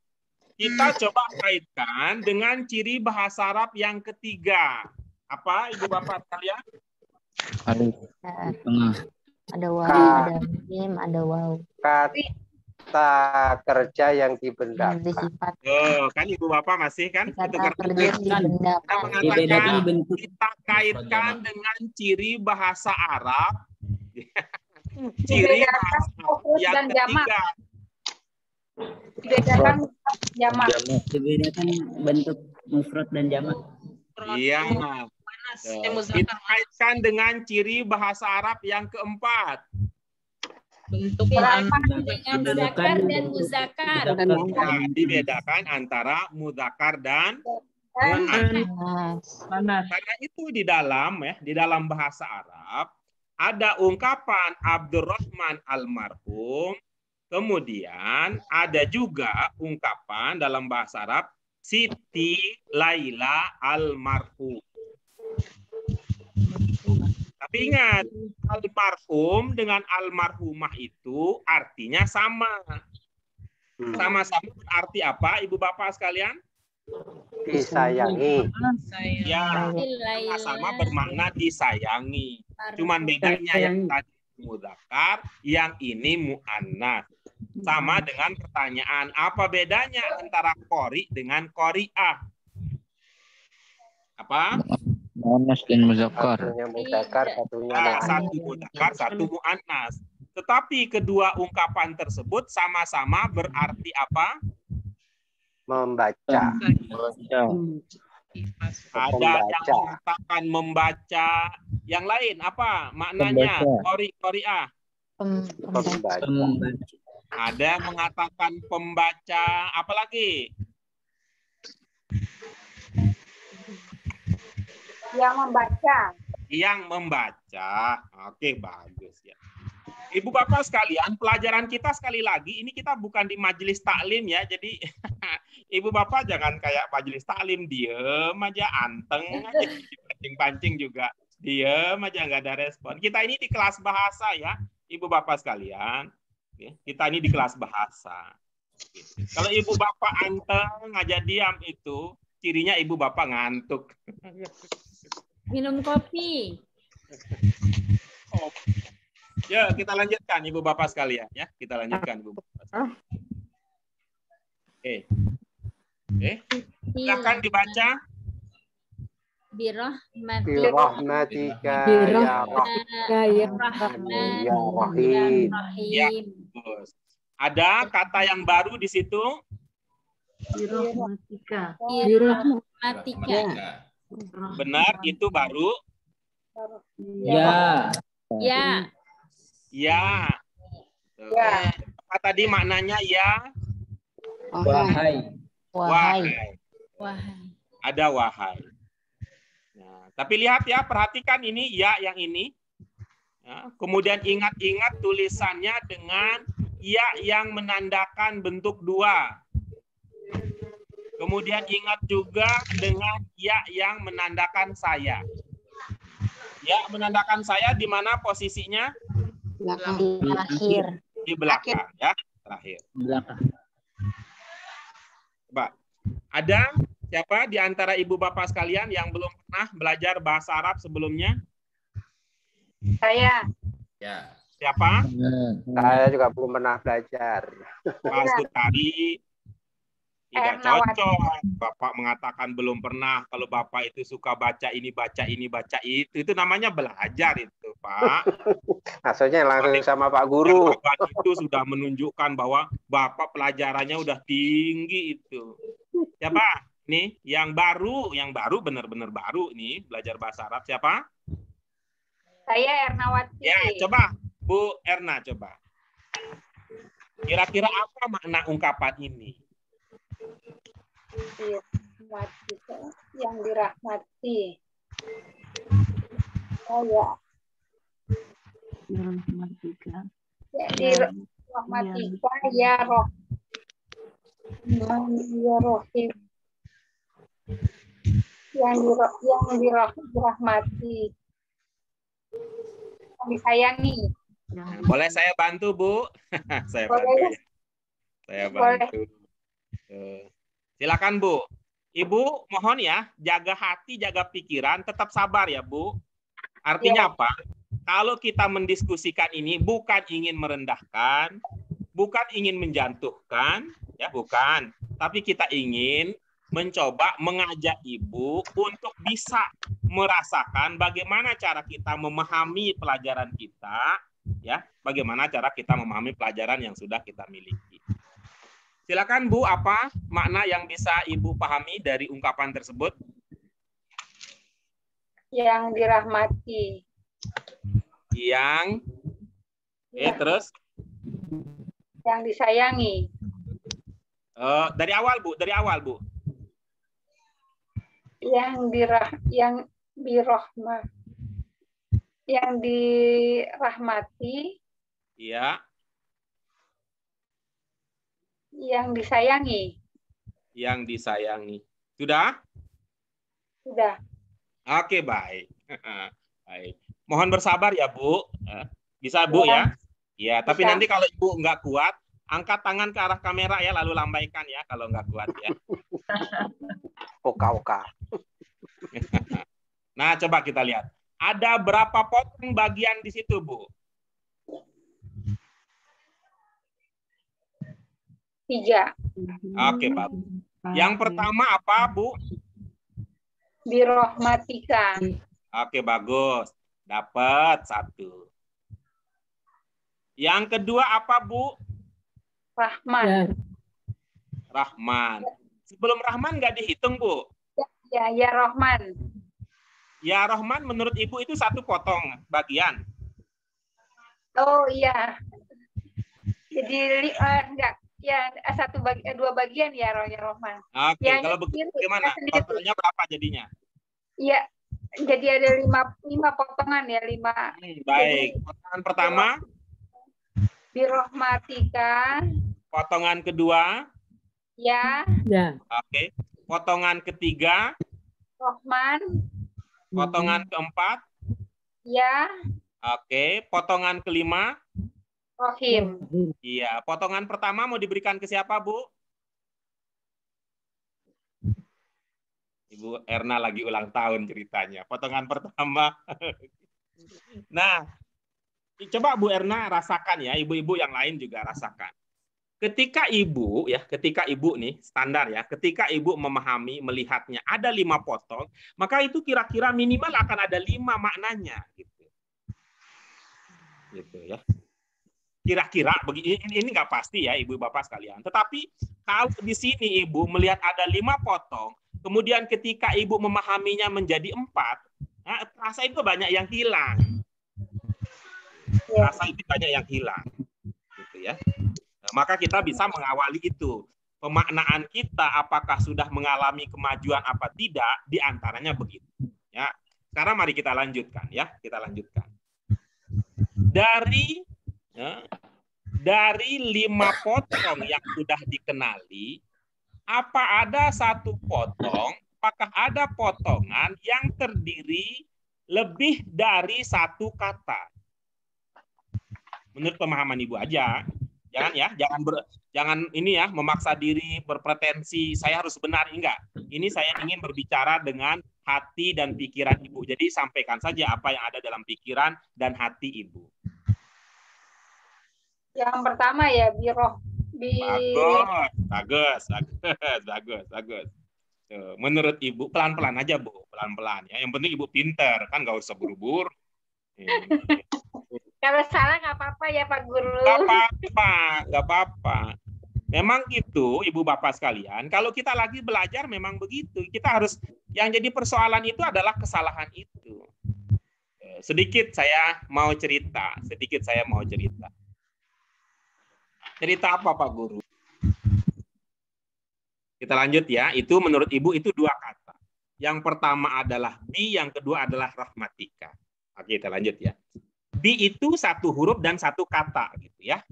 Kita coba kaitkan dengan ciri bahasa Arab yang ketiga. Apa, Ibu Bapak sekalian? Ada waw, ada mim, ada waw. Kata kerja yang dibedakan. Oh, kan Ibu Bapak masih kan? Kata kerja dibedakan. Kita kaitkan dengan ciri bahasa Arab. Ciri bahasa yang ketiga. Dibedakan jamak. Dibedakan bentuk mufrad dan jamak. Iya. Kita kaitkan dengan ciri bahasa Arab yang keempat. Bentuk dengan mudzakkar dan muzakkar. Dibedakan antara mudzakkar dan muannas. Karena itu di dalam bahasa Arab ada ungkapan Abdurrahman Al-Marhum, kemudian ada juga ungkapan dalam bahasa Arab Siti Laila Al-Marhum. Tapi ingat, Al-Marhum dengan Al-Marhumah itu artinya sama. Sama-sama berarti apa, Ibu Bapak sekalian? Disayangi. Ya, sama bermakna disayangi. Cuman bedanya yang tadi mudzakkar, yang ini muannas. Sama dengan pertanyaan, apa bedanya antara qori dengan qori'ah? Apa? Muannas dan muzakkar. Satunya mudzakkar, satunya muannas. Satu mudzakkar, satu muannas. Tetapi kedua ungkapan tersebut sama-sama berarti apa? Membaca. Ada yang mengatakan membaca, yang lain apa maknanya? Qori'ah. Pembaca. Ada mengatakan pembaca, apa lagi? Yang membaca. Yang membaca. Oke, bagus ya. Ibu Bapak sekalian, pelajaran kita sekali lagi, ini kita bukan di majelis taklim ya, jadi Ibu Bapak jangan kayak majelis taklim, diem aja, anteng aja, pancing-pancing juga, diem aja, nggak ada respon. Kita ini di kelas bahasa ya, Ibu Bapak sekalian, kita ini di kelas bahasa. Kalau Ibu Bapak anteng aja diam itu, cirinya Ibu Bapak ngantuk. Minum kopi. Oh. Ya, kita lanjutkan Ibu Bapak sekalian ya. Kita lanjutkan Ibu Bapak sekalian. Oke. Silakan dibaca. Birahmatika ya Rahman ya Rahim. Ya, bagus. Ada kata yang baru di situ? Birahmatika. Benar, itu baru? Ya. Ya. Ya. Ya. Apa tadi maknanya ya? Wahai. Wahai. Wahai. Ada wahai. Nah, tapi lihat ya, perhatikan ini ya yang ini. Ya, kemudian ingat-ingat tulisannya dengan ya yang menandakan bentuk dua. Kemudian ingat juga dengan ya yang menandakan saya. Ya menandakan saya di mana posisinya? Terakhir. Di belakang ya, terakhir. Belakang. Coba. Ada siapa di antara Ibu Bapak sekalian yang belum pernah belajar bahasa Arab sebelumnya? Saya. Ya. Siapa? Saya juga belum pernah belajar. Pak Sutari. Tidak Ernawati. cocok. Bapak mengatakan belum pernah. Kalau Bapak itu suka baca ini, baca itu namanya belajar itu, Pak. Maksudnya langsung sama Pak Guru. Bapak itu sudah menunjukkan bahwa Bapak pelajarannya udah tinggi itu. Siapa? Nih, yang baru benar-benar baru nih belajar bahasa Arab. Siapa? Saya Ernawati. Ya, coba Bu Erna coba. Kira-kira apa makna ungkapan ini? Yang dirahmati. Oh ya. Dirahmatika. Dirahmatika ya roh. Ya rohim. Yang dirahmati. Yang disayangi. Boleh saya bantu, Bu? Saya bantu ya. Saya bantu. Silakan Bu. Ibu mohon ya, jaga hati, jaga pikiran, tetap sabar ya Bu. Artinya apa? Kalau kita mendiskusikan ini bukan ingin merendahkan, bukan ingin menjatuhkan, ya bukan. Tapi kita ingin mencoba mengajak Ibu untuk bisa merasakan bagaimana cara kita memahami pelajaran kita, ya, bagaimana cara kita memahami pelajaran yang sudah kita miliki. Silakan Bu, apa makna yang bisa Ibu pahami dari ungkapan tersebut? Yang dirahmati. Yang, terus? Yang disayangi. Dari awal Bu, Yang dirahmati. Iya. Yang disayangi. Yang disayangi. Sudah? Sudah. Oke, baik. Baik. Mohon bersabar ya, Bu. Bisa, Bu, ya? Ya, tapi Bisa. nanti kalau Ibu nggak kuat, angkat tangan ke arah kamera ya, lalu lambaikan ya kalau nggak kuat ya. Oka. Nah, coba kita lihat. Ada berapa potong bagian di situ, Bu? 3. Oke, Pak. Yang pertama apa, Bu? Birahmatika. Oke, bagus. Dapat 1. Yang kedua apa, Bu? Rahman. Rahman. Sebelum Rahman nggak dihitung, Bu? Ya Rahman. Ya Rahman menurut Ibu itu 1 potong bagian. Oh iya. Jadi enggak. Ya dua bagian ya Rohman. Oke, Ya, kalau begitu gimana? Totalnya berapa jadinya? Iya. Jadi ada lima potongan ya, 5. Baik. Potongan pertama, birahmatika. Potongan kedua, Ya. Oke. Potongan ketiga, Rohman. Potongan keempat, Ya. Oke. Potongan kelima, Rohim. Iya. Potongan pertama mau diberikan ke siapa, Bu? Ibu Erna lagi ulang tahun ceritanya. Potongan pertama. Nah, coba Bu Erna rasakan ya, ibu-ibu yang lain juga rasakan. Ketika ibu nih standar ya, ketika ibu memahami, melihatnya ada 5 potong, maka itu kira-kira minimal akan ada 5 maknanya, gitu ya. Kira-kira ini nggak pasti ya ibu bapak sekalian. Tetapi kalau di sini ibu melihat ada 5 potong, kemudian ketika ibu memahaminya menjadi 4, nah, rasa itu banyak yang hilang. Rasa itu banyak yang hilang, gitu ya. Nah, maka kita bisa mengawali itu. Pemaknaan kita apakah sudah mengalami kemajuan apa tidak, diantaranya begitu. Ya. Sekarang mari kita lanjutkan ya, kita lanjutkan. Dari 5 potong yang sudah dikenali, apa ada satu potong, apakah ada potongan yang terdiri lebih dari 1 kata? Menurut pemahaman ibu aja, jangan ini ya memaksa diri berpretensi saya harus benar, enggak. Ini saya ingin berbicara dengan hati dan pikiran ibu. Jadi sampaikan saja apa yang ada dalam pikiran dan hati ibu. Yang pertama ya Bagus. Tuh, menurut ibu pelan-pelan aja Bu, pelan-pelan ya. Yang penting ibu pinter, kan nggak usah buru-buru. Kalau salah nggak apa-apa ya Pak Guru. Nggak apa-apa. Memang gitu ibu bapak sekalian. Kalau kita lagi belajar memang begitu. Kita harus, yang jadi persoalan itu adalah kesalahan itu. Sedikit saya mau cerita. Cerita apa Pak Guru? Kita lanjut ya. Itu menurut ibu itu 2 kata. Yang pertama adalah bi, yang kedua adalah rahmatika. Oke, kita lanjut ya. Bi itu 1 huruf dan 1 kata gitu ya.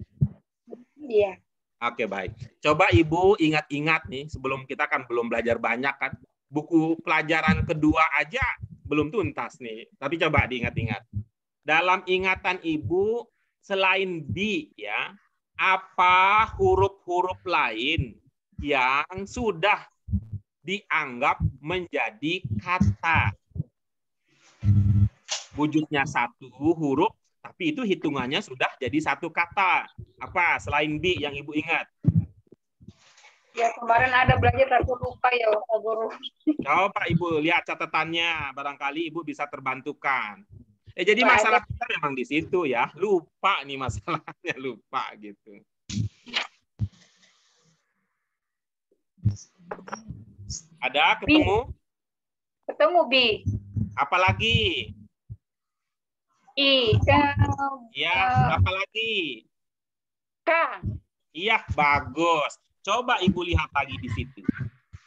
Iya. Oke, baik. Coba ibu ingat-ingat nih, sebelum kita kan belum belajar banyak kan. Buku pelajaran kedua aja belum tuntas nih. Tapi coba diingat-ingat. Dalam ingatan ibu, selain bi ya, apa huruf-huruf lain yang sudah dianggap menjadi kata? Wujudnya 1 huruf, tapi itu hitungannya sudah jadi 1 kata. Apa selain bi yang ibu ingat? Ya kemarin ada belajar tapi lupa ya Pak Guru. Coba ibu lihat catatannya, barangkali ibu bisa terbantukan. Jadi masalah kita memang di situ ya, lupa nih masalahnya, lupa gitu. Ada ketemu? Ketemu bi. Apalagi? I. Ya, apalagi? K. Iya, bagus. Coba ibu lihat lagi di situ.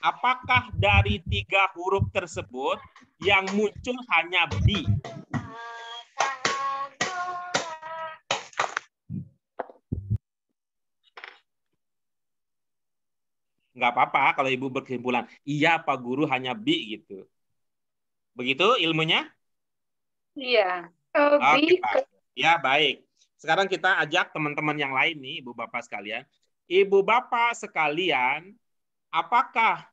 Apakah dari 3 huruf tersebut yang muncul hanya bi? Nggak apa-apa kalau ibu berkesimpulan, iya Pak Guru hanya bi gitu. Begitu ilmunya? Iya. Oke, Pak. Ya, baik. Sekarang kita ajak teman-teman yang lain nih, ibu bapak sekalian. Ibu bapak sekalian, apakah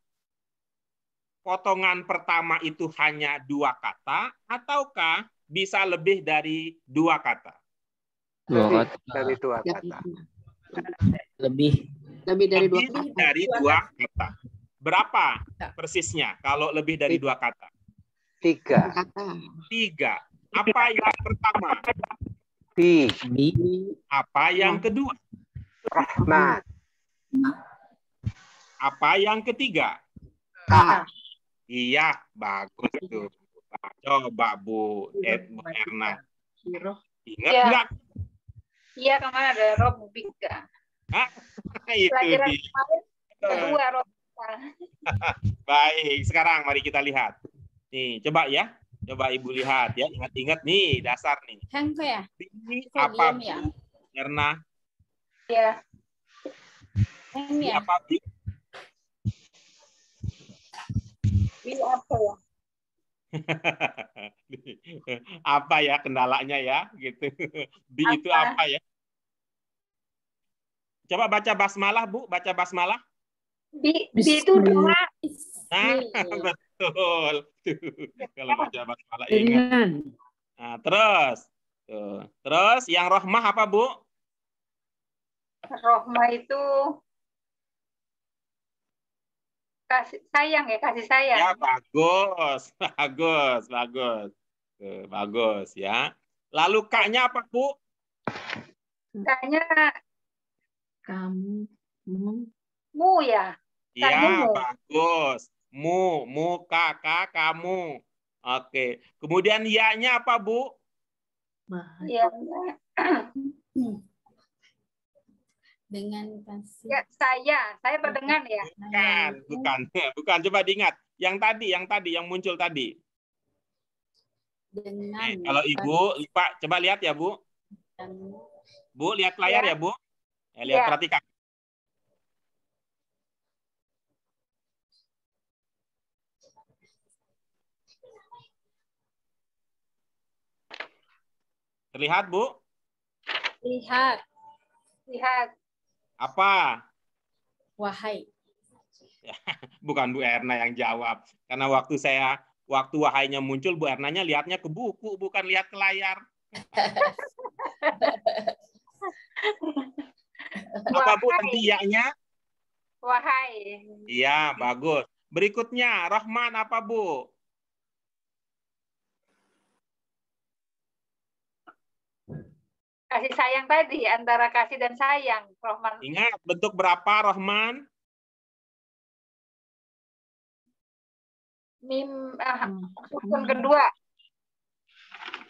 potongan pertama itu hanya 2 kata, ataukah bisa lebih dari 2 kata? 2 kata. Dari 2 kata. Lebih dari 2 kata. Berapa persisnya kalau lebih dari 2 kata? 3. Apa yang pertama? Bi. Apa yang kedua? Rahmat. Apa yang ketiga? K. Iya, bagus tuh. Coba Bu Erna. Ingat nggak? Iya, kemarin ada Robbika. Hah? Itu Pelajaran dia. kemarin kedua Robbika. Baik, sekarang mari kita lihat. Nih, coba ya. Coba Ibu lihat ya. Ingat-ingat nih dasar nih. Hengko ya? Ini Bisa apa, diam ya? Bu? Erna? Iya. Heng Ini ya? apa, Bu? Ini apa ya? Apa ya kendalanya ya gitu. Bi itu Apa? apa ya? Coba baca basmalah, Bu, baca basmalah. Bi itu doa. Nah, betul. Tuh, kalau baca basmalah ingat. Ringan. Nah, terus. Tuh. Terus yang rohmah apa, Bu? Rohmah itu kasih sayang ya, kasih sayang. Ya, bagus. Bagus, bagus. Tuh, bagus ya. Lalu K-nya apa, Bu? Kayaknya Kamu. mu ya. Ya, Kamu. bagus. Mu, kakak, kamu. Oke. Kemudian ya-nya apa, Bu? Ya. Dengan kasih. Ya, saya berdengan ya. Bukan. Coba diingat. Yang tadi, yang muncul tadi. Dengan Kalau Ibu, Pak, coba lihat ya, Bu. Bu, lihat layar ya, Bu. Lihat, Ya. perhatikan. Terlihat, Bu? Lihat. Lihat. Apa? Wahai. Bukan Bu Erna yang jawab. Karena waktu wahainya muncul, Bu Ernanya lihatnya ke buku, bukan lihat ke layar. Apa, Bu, nanti ya-nya? Wahai. Iya, bagus. Berikutnya, Rahman apa, Bu? Kasih sayang tadi, antara kasih dan sayang. Rohman. Ingat, bentuk berapa, Rahman? Sukun kedua.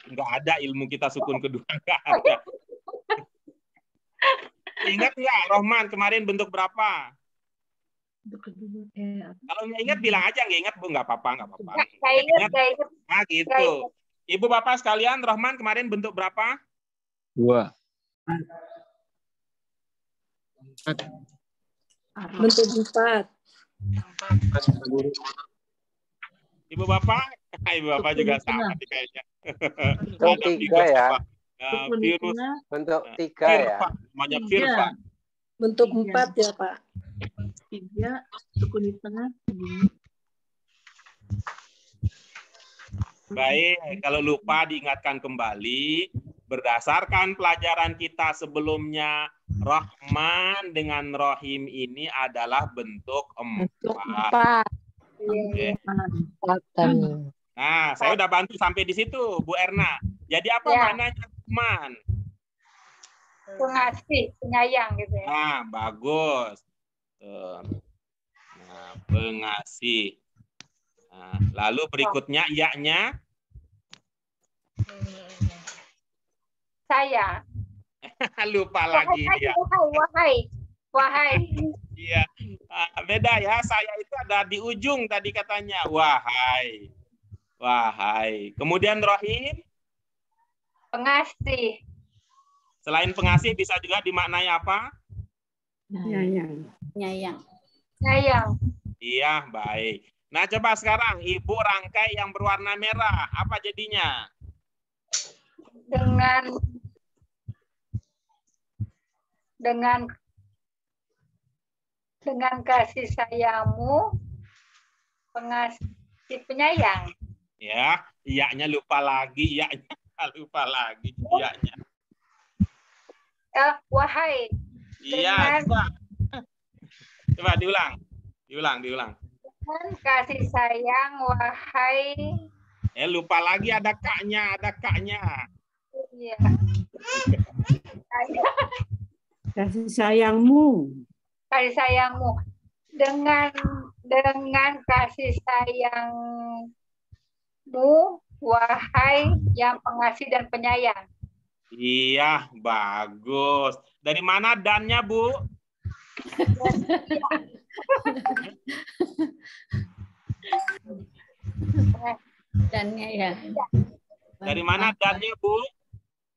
Enggak ada ilmu kita sukun kedua. Enggak ada. Ingat nggak, Rohman, kemarin bentuk berapa? Kalau nggak ingat, bilang aja nggak ingat, Bu. Nggak apa-apa, nggak apa-apa. Nggak ingat. Nah, gitu. Ibu, Bapak sekalian, Rohman kemarin bentuk berapa? 2. Bentuk 4. Ibu Bapak? Ibu Bapak juga sama kayaknya. Bentuk 3 ya. Virus. Bentuk 3 ya. Namanya Firpa. Bentuk 4 ya, Pak. 3, sukun di tengah. Baik, kalau lupa diingatkan kembali, berdasarkan pelajaran kita sebelumnya, Rahman dengan Rohim ini adalah bentuk 4. Oke. Nah, saya udah bantu sampai di situ, Bu Erna. Jadi apa maknanya Rahman? Pengasih, penyayang gitu ya. Nah, bagus. Nah, pengasih. Nah, lalu berikutnya ya-nya? Saya. Lupa lagi dia. Wahai. Iya. Beda ya. Saya itu ada di ujung tadi katanya. Wahai. Kemudian Rohim? Pengasih. Selain pengasih bisa juga dimaknai apa? Nyayang. Iya, baik. Nah, coba sekarang Ibu rangkai yang berwarna merah. Apa jadinya? Dengan kasih sayangmu, pengasih penyayang. Ya, iya-nya lupa lagi, iya-nya lupa lagi, iya-nya. Wahai. Iya, coba diulang. Diulang. Dengan kasih sayang, wahai. Lupa lagi ada kaknya. Iya. Kasih sayangmu. Kasih sayangmu. Dengan kasih sayangmu, wahai yang pengasih dan penyayang. Iya, bagus. Dari mana dannya, Bu? Dannya ya. Dari mana dannya, Bu?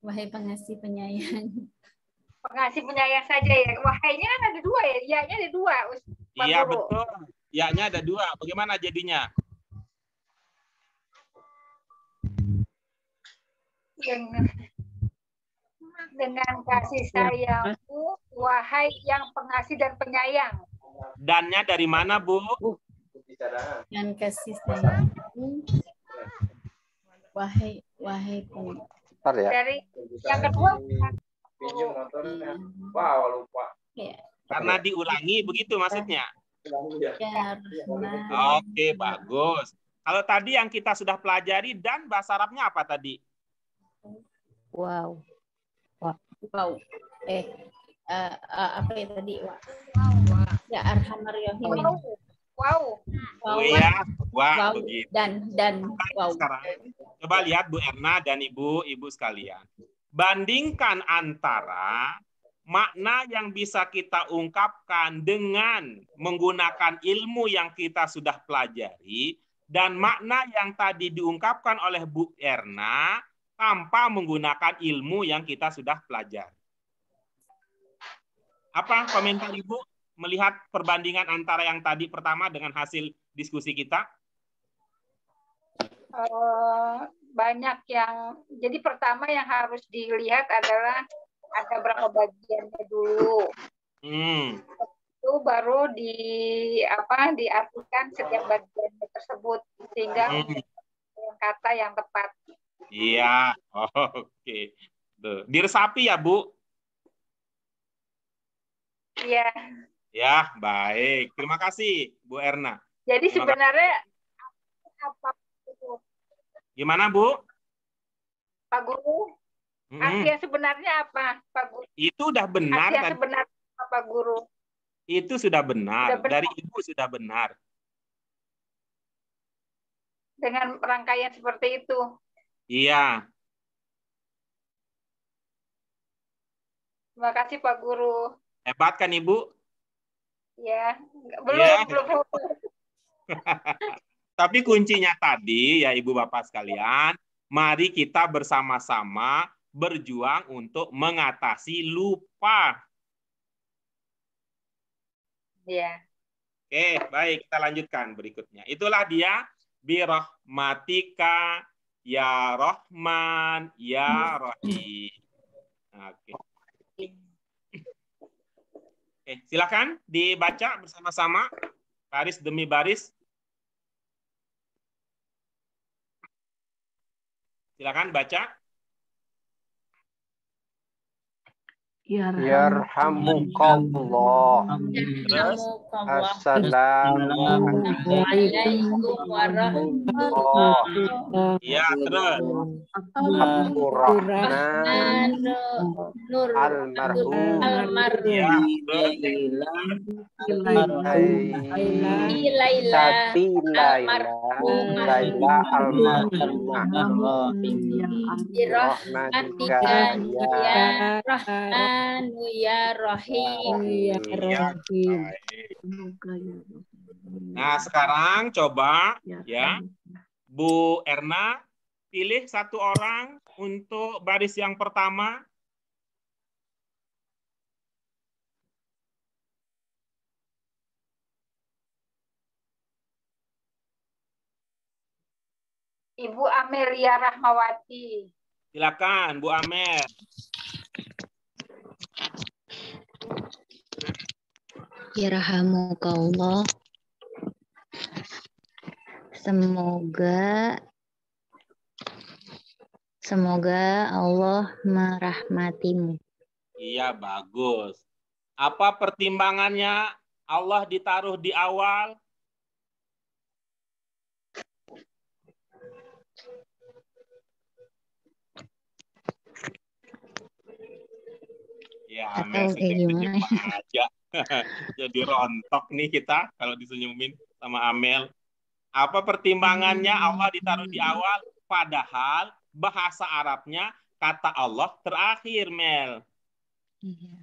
Wahai pengasih penyayang. Pengasih penyayang saja ya. Wahainya kan ada dua ya. Iya-nya ada dua. Pak Iya, Guru. betul. Ya-nya ada dua. Bagaimana jadinya? Dengan kasih sayangmu, wahai yang pengasih dan penyayang. Dannya dari mana, Bu? Dan kasih sayangmu, wahai Bentar ya. Dari yang kedua, Wow, lupa. ya, Karena diulangi begitu maksudnya. karena Oke, bagus. Kalau tadi yang kita sudah pelajari dan bahasa Arabnya apa tadi? Wow. wow. Apa ya tadi? Ya Arhamar Rahimin. wow. Oh ya, wah, Wow. begitu. Dan wow. Sekarang coba lihat Bu Erna dan ibu-ibu sekalian. Bandingkan antara makna yang bisa kita ungkapkan dengan menggunakan ilmu yang kita sudah pelajari dan makna yang tadi diungkapkan oleh Bu Erna tanpa menggunakan ilmu yang kita sudah pelajari. Apa komentar Ibu melihat perbandingan antara yang tadi pertama dengan hasil diskusi kita? Banyak yang, jadi pertama yang harus dilihat adalah ada berapa bagiannya dulu. Itu baru diartikan setiap bagiannya tersebut sehingga kata yang tepat. Iya, oke. Tuh. Diresapi ya, Bu? Iya. Ya, baik. Terima kasih, Bu Erna. Jadi sebenarnya apa itu? Gimana, Bu? Pak Guru? Arti yang sebenarnya apa, Pak Guru? Itu udah benar. Arti yang sebenarnya apa, Pak Guru? Itu sudah benar. Sudah benar. Dari Ibu sudah benar. Dengan rangkaian seperti itu. Iya. Terima kasih, Pak Guru. Hebat kan, Ibu? Ya, belum. Ya. Tapi kuncinya tadi, ya Ibu Bapak sekalian, mari kita bersama-sama berjuang untuk mengatasi lupa. Ya. Oke, baik, kita lanjutkan berikutnya. Itulah dia, birahmatika ya Rahman ya Rahim. Oke. Oke, silakan dibaca bersama-sama, baris demi baris. Silakan baca. Yarhamukallah. Assalamualaikum warahmatullahi Ya, terus. Abdurrahman Almarhum Ya, Sati Laila Almarhumah Rahmatika ya Rahmanu ya Rahim. Nah, sekarang coba ya Bu Erna pilih satu orang untuk baris yang pertama. Ibu Amelia Rahmawati. Silakan Bu Amer. Yarhamukallah. Semoga Allah merahmatimu. Iya, bagus. Apa pertimbangannya Allah ditaruh di awal? Ya, Amel senyum aja. Jadi rontok nih kita kalau disenyumin sama Amel. Apa pertimbangannya Allah ditaruh di awal? Padahal bahasa Arabnya kata Allah terakhir, Mel? Iya.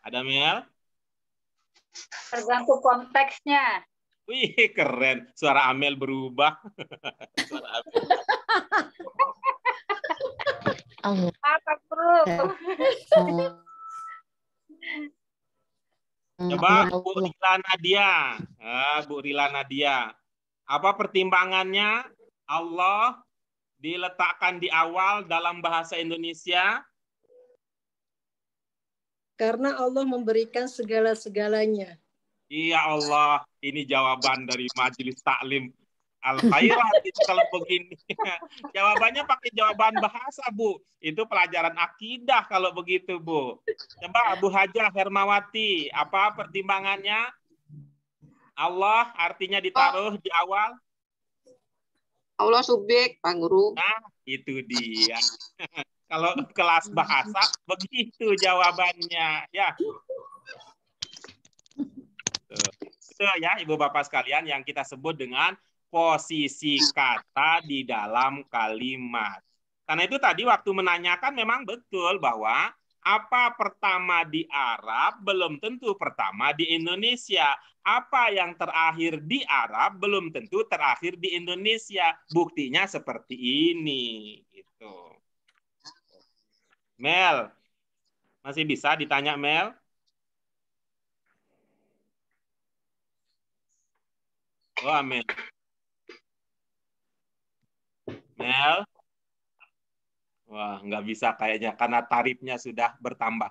Ada, Mel? Tergantung konteksnya. Wih, keren. Suara Amel berubah. Suara Amel. Apa, Bro? Coba Bu Rila Nadia. Bu Rila Nadia. Apa pertimbangannya Allah diletakkan di awal dalam bahasa Indonesia? Karena Allah memberikan segala-segalanya. Iya Allah, ini jawaban dari Majelis Taklim Al-Khairat itu kalau begini. Jawabannya pakai jawaban bahasa, Bu. Itu pelajaran akidah kalau begitu, Bu. Coba Bu Hajah Hermawati, apa pertimbangannya? Allah artinya ditaruh di awal. Allah subjek, Pak Guru. Nah, itu dia. Kalau kelas bahasa, begitu jawabannya. Ya. Itu ya, Ibu Bapak sekalian, yang kita sebut dengan posisi kata di dalam kalimat. Karena itu tadi waktu menanyakan memang betul bahwa apa pertama di Arab belum tentu pertama di Indonesia. Apa yang terakhir di Arab belum tentu terakhir di Indonesia. Buktinya seperti ini. Gitu. Mel, masih bisa ditanya, Mel? Oh, amin. Mel? Wah, nggak bisa kayaknya karena tarifnya sudah bertambah.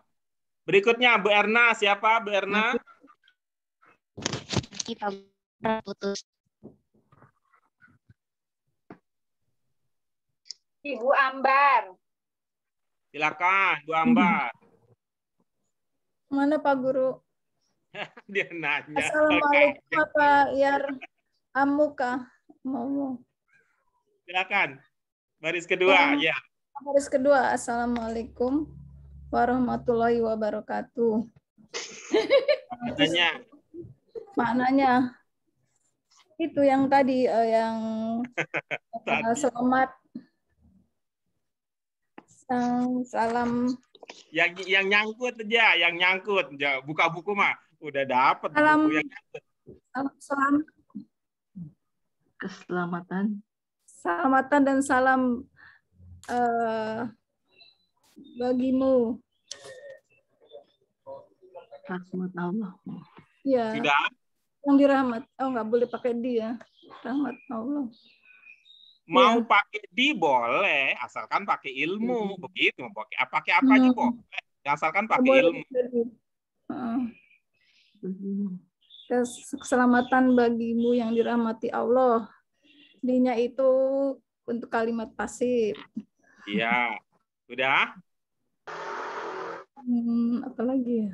Berikutnya, Bu Erna. Siapa, Bu Erna? Kita putus. Ibu Ambar. Silakan, Bu Ambar. Mana Pak Guru? Dia nanya. Assalamualaikum Pak Yar Amuka. Mau. Silakan. Baris kedua, ya. Baris kedua. Assalamualaikum warahmatullahi wabarakatuh. Maknanya itu yang tadi yang selamat salam yang nyangkut aja, yang nyangkut. Buka buku mah udah dapat salam, buku yang nyangkut. Salam keselamatan dan salam bagimu. Rahmat Allah. Ya. Sudah? Yang dirahmat. Oh, nggak boleh pakai dia. Rahmat Allah. Mau ya. Pakai di boleh, asalkan pakai ilmu. Begitu. Pakai apa aja boleh. Asalkan pakai ilmu. Keselamatan bagimu yang dirahmati Allah. Dinya itu untuk kalimat pasif. Iya. Sudah? Apa lagi ya?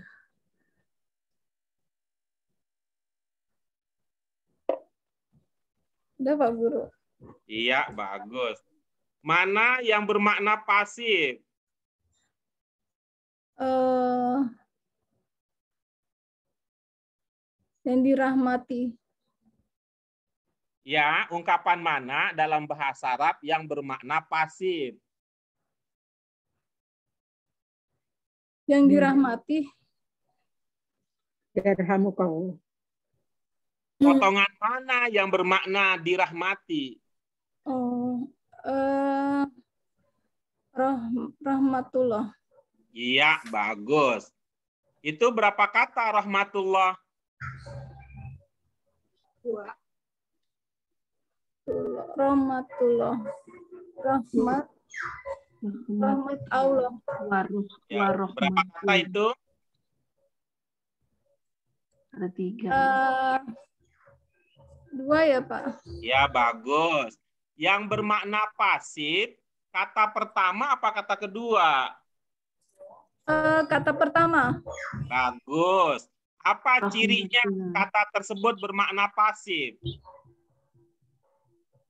Udah Pak Guru. Iya, bagus. Mana yang bermakna pasif? Yang dirahmati. Ya, ungkapan mana dalam bahasa Arab yang bermakna pasif? Yang dirahmati. Yarhamukallah. Potongan mana yang bermakna dirahmati? Oh, rahmatullah. Iya, bagus. Itu berapa kata rahmatullah? Rahmatullah. Rahmat Allah. Ya, berapa kata itu? Ada 3. 2 ya Pak? Ya, bagus. Yang bermakna pasif, kata pertama apa kata kedua? Kata pertama. Bagus. Apa cirinya kata tersebut bermakna pasif?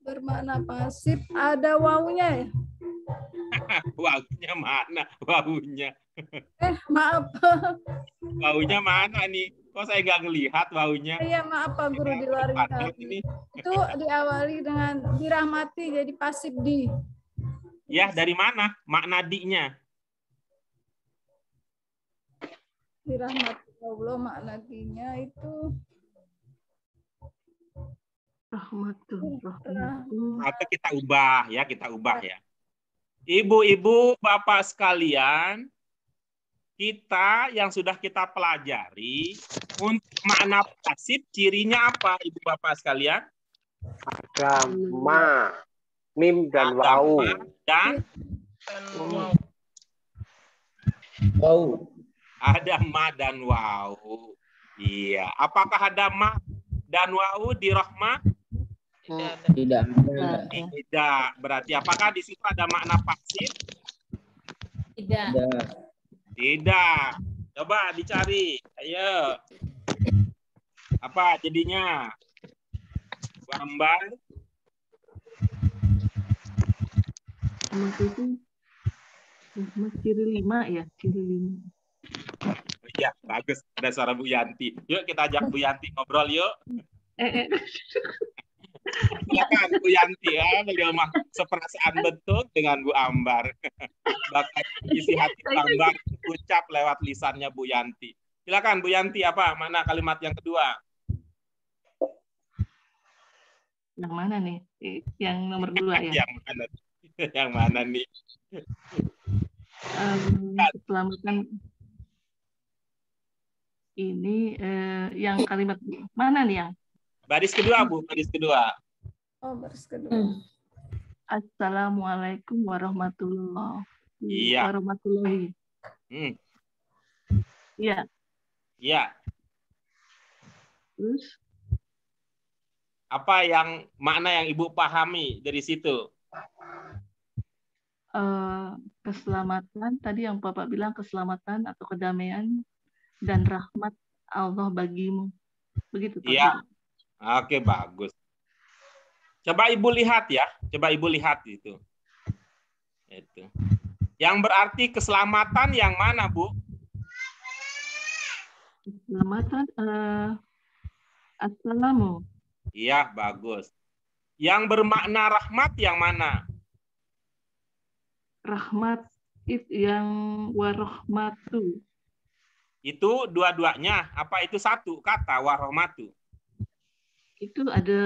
Bermakna pasif, ada wawunya ya? Wawunya mana? Wawunya. Maaf. Wawunya mana nih? Kok saya nggak ngelihat wawunya? Iya, maaf Pak Guru, di luar ini. Itu diawali dengan dirahmati jadi pasif di. Ya, dari mana makna di-nya? Dirahmati Allah, makna di-nya itu rahmatullah. Atau kita ubah ya, Ibu-ibu, bapak sekalian, kita yang sudah kita pelajari untuk makna pasif cirinya apa, ibu bapak sekalian? Ada ma, mim dan wau. Dan wau. Ada ma dan wau. Iya. Apakah ada ma dan wau di rahmah? Tidak. Tidak. Berarti apakah di situ ada makna pasif? Tidak. Tidak. Coba dicari. Ayo. Apa jadinya? Gambar. Ciri 5 ya, ciri 5. Iya, bagus. Ada suara Bu Yanti. Yuk kita ajak Bu Yanti ngobrol yuk. Silakan Bu Yanti ya, beliau mah seperasaan betul dengan Bu Ambar. Bahkan isi hati Ambar ucap lewat lisannya Bu Yanti. Silakan Bu Yanti, apa mana kalimat yang kedua? Yang mana nih? Yang nomor 2 ya. Yang mana nih? Keselamatan ini yang kalimat mana nih yang? Baris kedua, Bu. Baris kedua. Oh, baris kedua. Assalamualaikum warahmatullahi wabarakatuh. Iya. Iya. Terus? Apa yang makna yang Ibu pahami dari situ? Keselamatan, tadi yang Bapak bilang keselamatan atau kedamaian dan rahmat Allah bagimu. Begitu, Pak. Iya. Oke, bagus. Coba Ibu lihat ya. Coba Ibu lihat itu. Itu. Yang berarti keselamatan yang mana, Bu? Keselamatan assalamu. Iya, bagus. Yang bermakna rahmat yang mana? Rahmat itu yang warahmatu. Itu dua-duanya. Apa itu satu kata warahmatu? Itu ada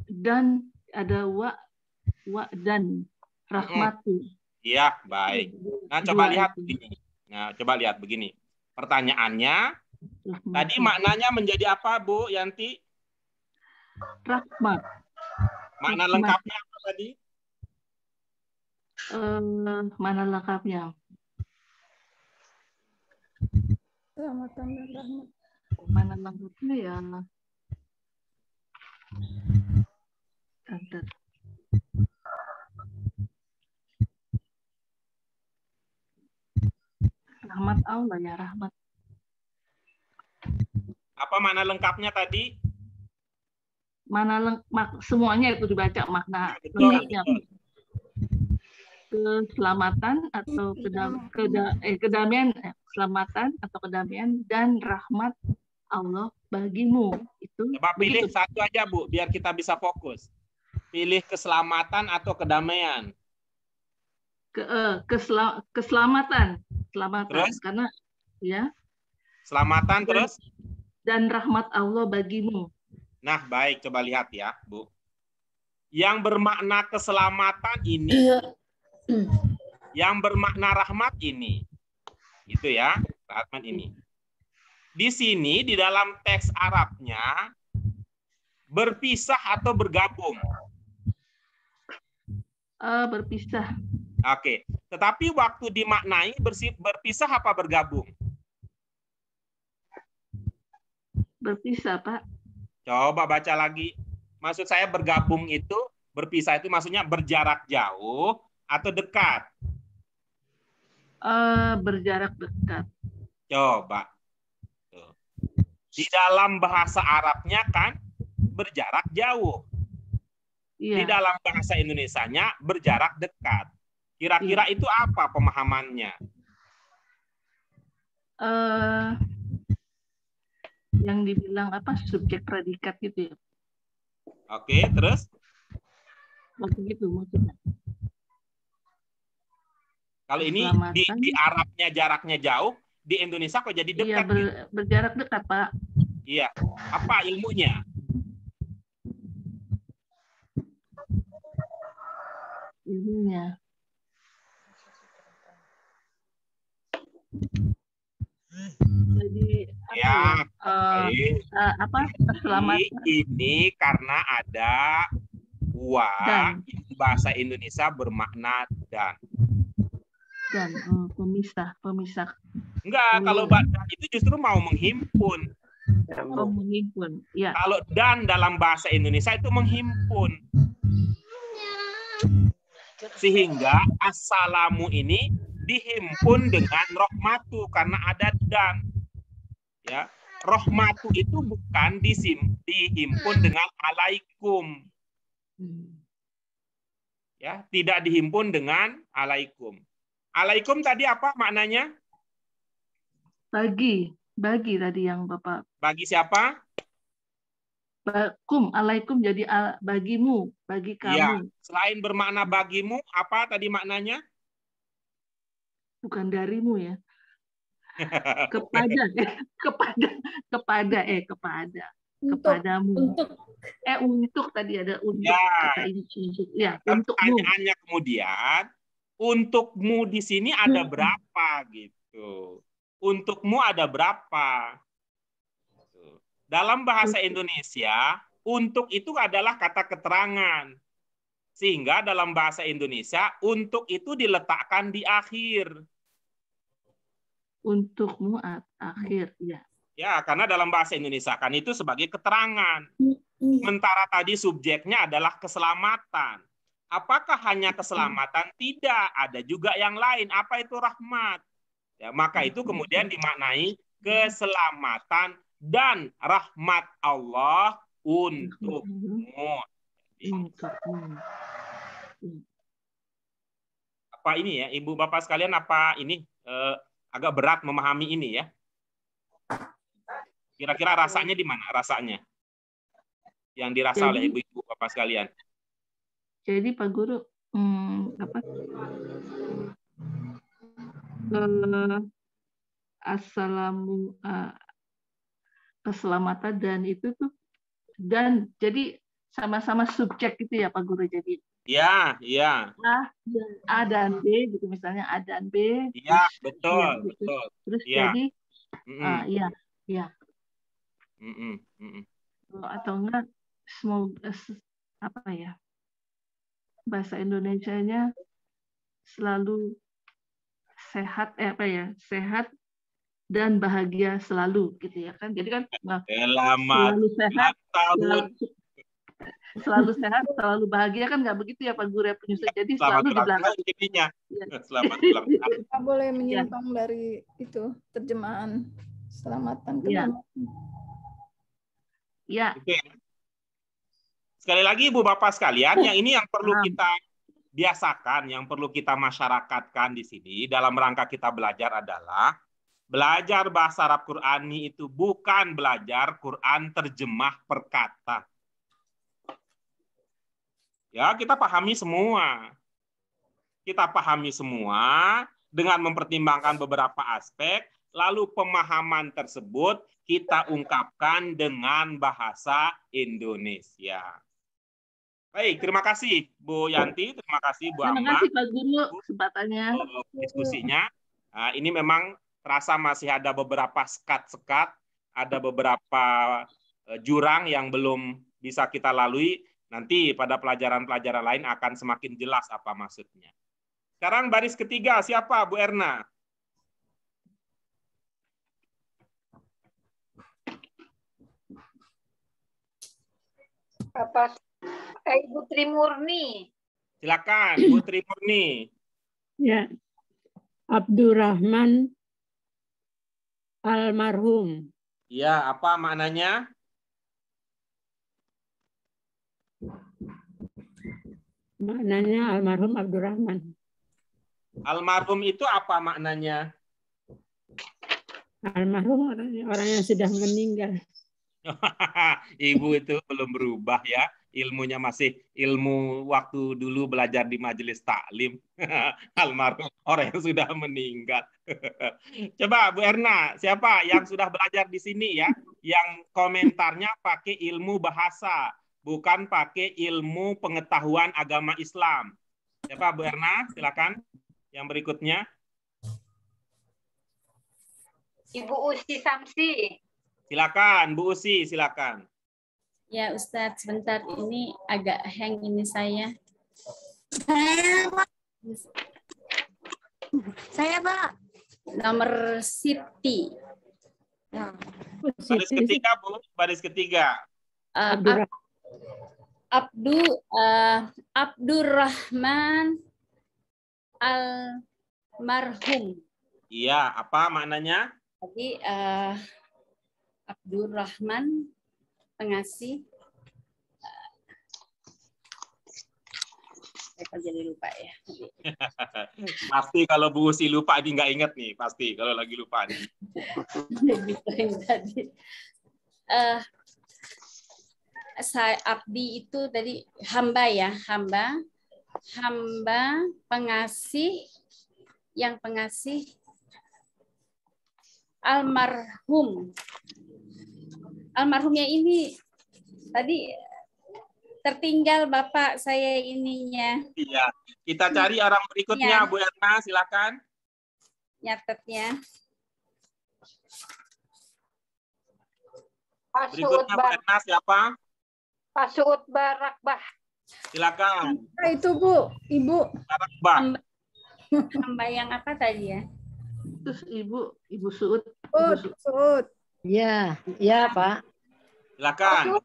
dan ada wa dan rahmatu. Iya, baik. Nah, coba lihat begini. Nah, coba lihat begini. Pertanyaannya, tadi maknanya menjadi apa, Bu Yanti? Rahmat. Makna lengkapnya apa tadi? Mana lengkapnya? Keselamatan dan rahmat. Mana lengkapnya ya? Rahmat Allah ya, rahmat. Apa makna lengkapnya tadi? Mana semuanya itu dibaca makna lengkapnya. Keselamatan atau kedamaian, keselamatan atau kedamaian dan rahmat Allah bagimu. Itu. Coba pilih satu aja, Bu, biar kita bisa fokus. Pilih keselamatan atau kedamaian. Keselamatan. Terus? Karena ya. Selamatan terus? Dan rahmat Allah bagimu. Nah, baik, coba lihat ya, Bu. Yang bermakna keselamatan ini, yang bermakna rahmat ini. Itu ya, rahmat ini. Di sini, di dalam teks Arabnya, berpisah atau bergabung? Berpisah. Oke, tetapi waktu dimaknai berpisah apa bergabung? Berpisah, Pak. Coba baca lagi. Maksud saya bergabung itu, berpisah itu maksudnya berjarak jauh atau dekat? Berjarak dekat. Coba. Tuh. Di dalam bahasa Arabnya kan berjarak jauh. Iya. Di dalam bahasa Indonesianya berjarak dekat. Kira-kira itu apa pemahamannya? Yang dibilang apa subjek predikat gitu ya. Oke, terus? Begitu maksudnya. Kalau ini di Arabnya jaraknya jauh, di Indonesia kok jadi dekat? Iya, berjarak dekat, Pak. Iya. Apa ilmunya? Ilmunya. Jadi apa keselamatan ini karena ada bahasa Indonesia bermakna dan pemisah enggak, kalau dan itu justru mau menghimpun. Menghimpun ya. Kalau dan dalam bahasa Indonesia itu menghimpun, sehingga assalamu ini dihimpun dengan rohmatu karena ada dan. Ya, rohmatu itu bukan dihimpun dengan alaikum. Ya, tidak dihimpun dengan alaikum. Alaikum tadi apa maknanya? Bagi tadi yang Bapak. Bagi siapa? Alaikum jadi bagimu, bagi kamu. Ya, selain bermakna bagimu, apa tadi maknanya? Bukan darimu ya. Kepadamu. Untuk tadi ada untuk kata ini untuk ya, pertanyaannya kemudian untukmu di sini ada berapa gitu. Untukmu ada berapa? Dalam bahasa Indonesia, untuk itu adalah kata keterangan. Sehingga dalam bahasa Indonesia, untuk itu diletakkan di akhir. Untukmu akhir, ya. Ya, karena dalam bahasa Indonesia kan itu sebagai keterangan. Sementara tadi subjeknya adalah keselamatan. Apakah hanya keselamatan? Tidak, ada juga yang lain. Apa itu rahmat? Ya, maka itu kemudian dimaknai keselamatan dan rahmat Allah untukmu. Apa ini ya, Ibu Bapak sekalian, apa ini agak berat memahami ini ya? Kira-kira rasanya di mana rasanya? Yang dirasa oleh Ibu Bapak sekalian. Jadi Pak Guru, keselamatan dan itu tuh dan jadi sama-sama subjek gitu ya Pak Guru, jadi iya A dan B gitu, misalnya A dan B. Iya, betul, gitu. Betul. Terus jadi iya. Atau enggak semoga apa ya, bahasa Indonesianya selalu sehat sehat dan bahagia selalu gitu ya kan. Jadi kan selalu sehat, selalu sehat, selalu bahagia kan nggak begitu ya Pak Guru ya penyusun. Jadi selalu di belakang. Selamat ulang tahun. Kita boleh menyimpang dari itu terjemahan selamatan. Ya. Sekali lagi Ibu Bapak sekalian, yang ini yang perlu kita biasakan, yang perlu kita masyarakatkan di sini dalam rangka kita belajar adalah belajar bahasa Arab Qur'ani itu bukan belajar Quran terjemah per kata. Ya, kita pahami semua. Kita pahami semua dengan mempertimbangkan beberapa aspek, lalu pemahaman tersebut kita ungkapkan dengan bahasa Indonesia. Baik, terima kasih Bu Yanti, terima kasih Bu Amma. Terima kasih Pak Guru kesempatannya. Diskusinya. Nah, ini memang terasa masih ada beberapa sekat-sekat, ada beberapa jurang yang belum bisa kita lalui. Nanti pada pelajaran-pelajaran lain akan semakin jelas apa maksudnya. Sekarang baris ketiga, siapa Bu Erna? Ibu Trimurni. Silakan, Bu Trimurni. Ya, Abdurrahman almarhum. Ya, apa maknanya? Maknanya almarhum Abdurrahman. Almarhum itu apa maknanya? Almarhum orang yang sudah meninggal. Ibu itu belum berubah ya. Ilmunya masih ilmu waktu dulu belajar di majelis taklim. Almarhum orang yang sudah meninggal. Coba Bu Erna, siapa yang sudah belajar di sini ya? Yang komentarnya pakai ilmu bahasa, bukan pakai ilmu pengetahuan agama Islam. Siapa Bu Erna? Silakan. Yang berikutnya. Ibu Usi Samsi. Silakan, Bu Usi, silakan. Ya Ustadz, sebentar ini agak hang ini saya. Saya Pak. Nomor Siti. Baris ketiga, Bu. Baris ketiga. Abdurrahman Almarhum. Iya, apa maknanya? Jadi Abdurrahman pengasih. Saya jadi lupa ya. Pasti kalau Bu Usi lupa, ini nggak inget nih. Pasti kalau lagi lupa nih. Saya abdi itu tadi hamba ya, hamba pengasih, yang pengasih almarhum. Almarhumnya ini tadi tertinggal Bapak saya ininya. Iya, kita cari orang berikutnya, Ya. Bu Erna, silakan. Nyatetnya. Berikutnya Bu Erna siapa? Pak Suud Barakbah. Silakan. Itu Bu, Ibu. Barakbah. Hamba yang apa tadi ya? Terus Ibu Suud. Suud. Ya, ya Pak. Silakan.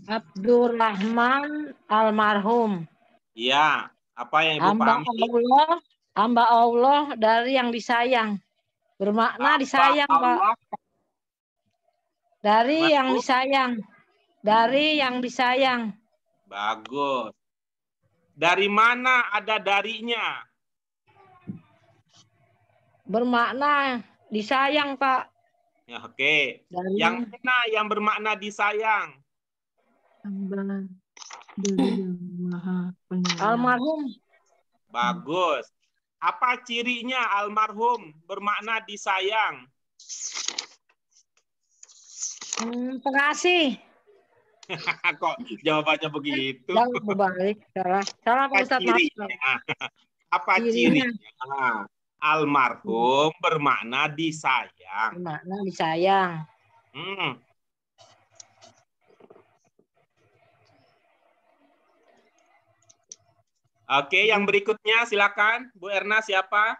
Abdurrahman almarhum. Iya, apa yang Ibu pahami? Hamba Allah dari yang disayang. Bermakna disayang, Allah. Pak. Dari yang disayang. Dari yang disayang. Bagus. Dari mana ada darinya? Bermakna disayang, Pak. Ya, oke. Dari Yang mana yang bermakna disayang? Hamba dari yang maha penyayang. almarhum. Bagus. Apa cirinya almarhum bermakna disayang? Pengasih. Kok jawabannya begitu? Jawab berbalik. Salah Pak Ustadz. Cirinya. Apa cirinya? Almarhum bermakna disayang. Bermakna disayang. Oke, yang berikutnya silakan. Bu Erna siapa?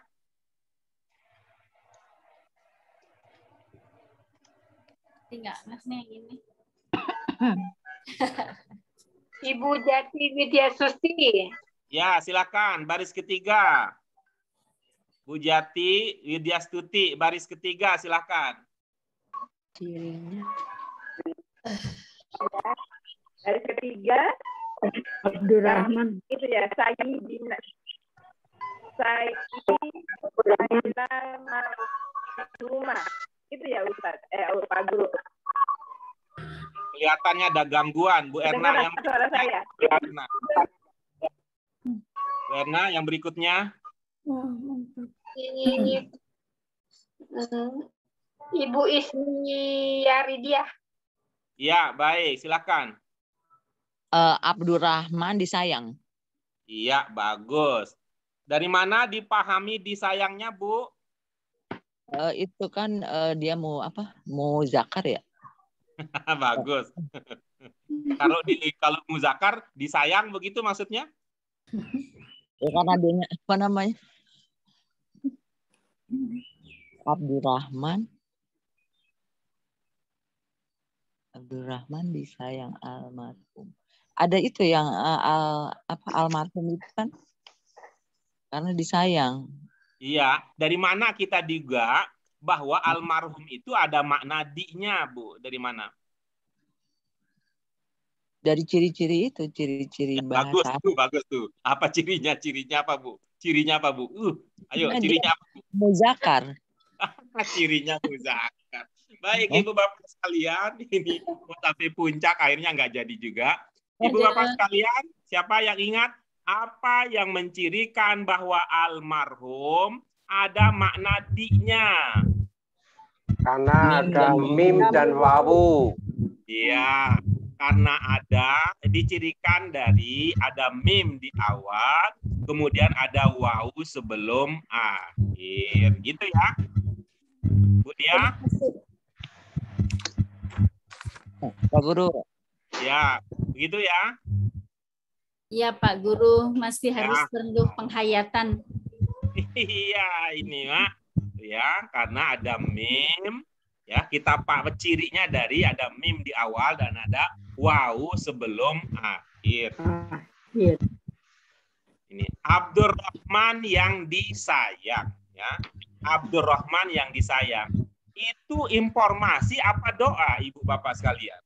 Enggak, Mas nih yang ini. Ibu Jati Widya Susti. Ya, silakan. Baris ketiga. Bu Jati Widya Stuti, baris ketiga, silakan. Cirinya. Baris ketiga. Abdurrahman. Itu ya, Sayyidina Marhumah. Itu ya Ustaz. Pak Guru. Kelihatannya ada gangguan, Bu Erna. Yang suara saya. Bu Erna, yang berikutnya. Ibu Ismi Yaridiah. Ya, baik. Silakan. Abdurrahman disayang. Iya, bagus. Dari mana dipahami disayangnya, Bu? Itu kan dia mau apa? Mau zakar ya? Bagus. Kalau muzakar disayang begitu maksudnya? Ya, karena dia apa namanya? Abdurrahman disayang almarhum. Ada itu yang almarhum itu kan karena disayang. Iya, dari mana kita duga bahwa almarhum itu ada makna di-nya, Bu? Dari mana? Dari ciri-ciri itu, ciri-ciri Bagus bahasa. tuh, bagus tuh. Apa cirinya? Cirinya apa, Bu? Cirinya apa, Bu? Ayo, Nah, cirinya apa, Bu? Muzakar. Cirinya muzakar. Baik, Ibu Bapak sekalian, ini tapi puncak akhirnya nggak jadi juga. Ibu Bapak sekalian, siapa yang ingat apa yang mencirikan bahwa almarhum ada makna di-nya? Karena ada mim dan wawu. Iya, karena ada dicirikan dari ada mim di awal, kemudian ada wawu sebelum akhir, gitu ya, Bu Dia? Pak Guru. Ya, begitu ya. Iya Pak Guru, masih harus perlu penghayatan. Iya, ini Mak. Ya, karena ada mim. Ya, kita cirinya dari ada mim di awal dan ada wawu sebelum akhir. Ini Abdurrahman yang disayang, ya. Abdurrahman yang disayang. Itu informasi apa doa, Ibu Bapak sekalian?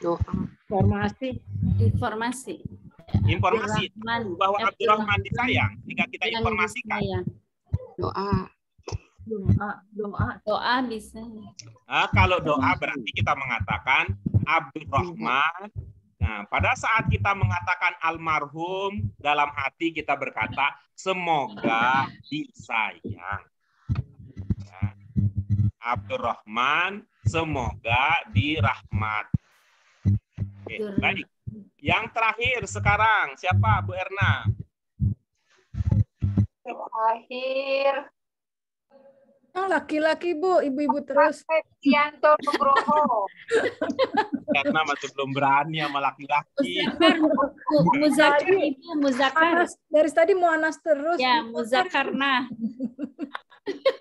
Doa. Informasi. Informasi. Informasi bahwa Abdurrahman disayang, jika kita informasikan. Doa. Doa bisa. Nah, kalau doa berarti kita mengatakan Abdurrahman. Nah, pada saat kita mengatakan almarhum, dalam hati kita berkata semoga disayang. Ya. Abdurrahman semoga dirahmat. Oke, baik. Yang terakhir sekarang siapa, Bu Erna? Terakhir. Yang laki-laki, Bu, ibu-ibu terus. Yanto Nugroho. Karena masih belum berani sama laki-laki. Muzakar Ibu, Muzakar. Dari tadi Muanas terus. Ya, Muzakarna.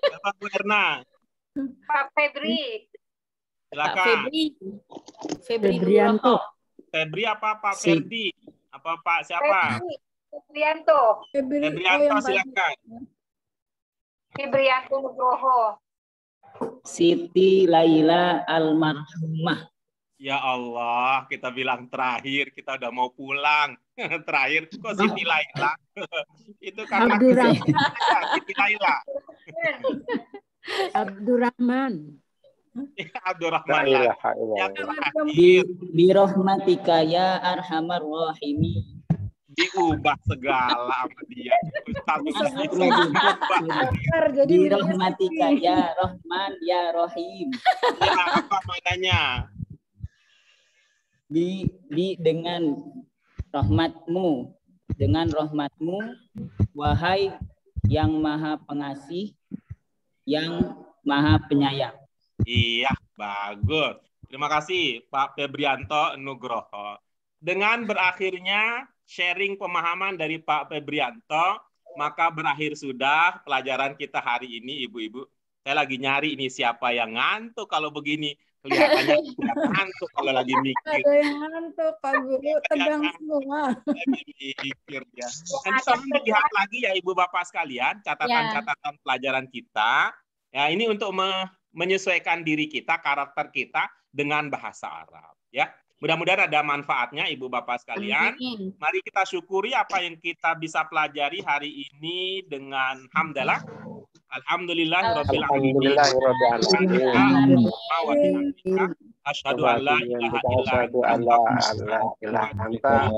Siapa, Bu Erna? Pak Febri. Silakan. Febri Febrianto. Febri apa Pak Ferdi? Apa Pak siapa? Febrianto. Febrianto, silakan. Febrianto Nugroho. Siti Laila almarhumah. Ya Allah, kita bilang terakhir, kita udah mau pulang. Terakhir, kok Siti Laila? Itu karena Siti Laila. Abdurrahman. Abdurrahman. Yang terakhir. Birahmatika ya arhamar rahimin. Diubah segala sama dia. Birahmatika ya Rahman ya Rahim. Ya, apa maknanya? Dengan rahmatmu, wahai yang maha pengasih, yang maha penyayang. Iya, bagus. Terima kasih Pak Febrianto Nugroho. Dengan berakhirnya sharing pemahaman dari Pak Febrianto, maka berakhir sudah pelajaran kita hari ini, Ibu-ibu. Saya lagi nyari ini siapa yang ngantuk kalau begini. Kelihatannya ngantuk kalau lagi mikir. Ada yang ngantuk, Pak Guru. Tegang semua. Mikir ya. Nanti tolong dilihat lagi ya Ibu Bapak sekalian, catatan-catatan pelajaran kita. Ya, ini untuk menyesuaikan diri kita, karakter kita dengan bahasa Arab. Ya, mudah-mudahan ada manfaatnya, Ibu Bapak sekalian. Mari kita syukuri apa yang kita bisa pelajari hari ini dengan hamdalah. Alhamdulillahirabbil alamin. Asyhadu an la ilaha illa anta.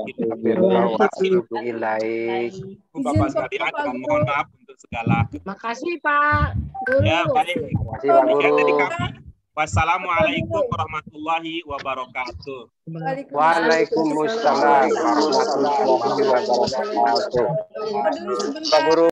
Bapak sekalian, mohon maaf untuk segala. Makasih Pak Guru. Ya, baik. Terima kasih Pak Guru. Wassalamualaikum warahmatullahi wabarakatuh. Waalaikumsalam warahmatullahi wabarakatuh. Pak Guru.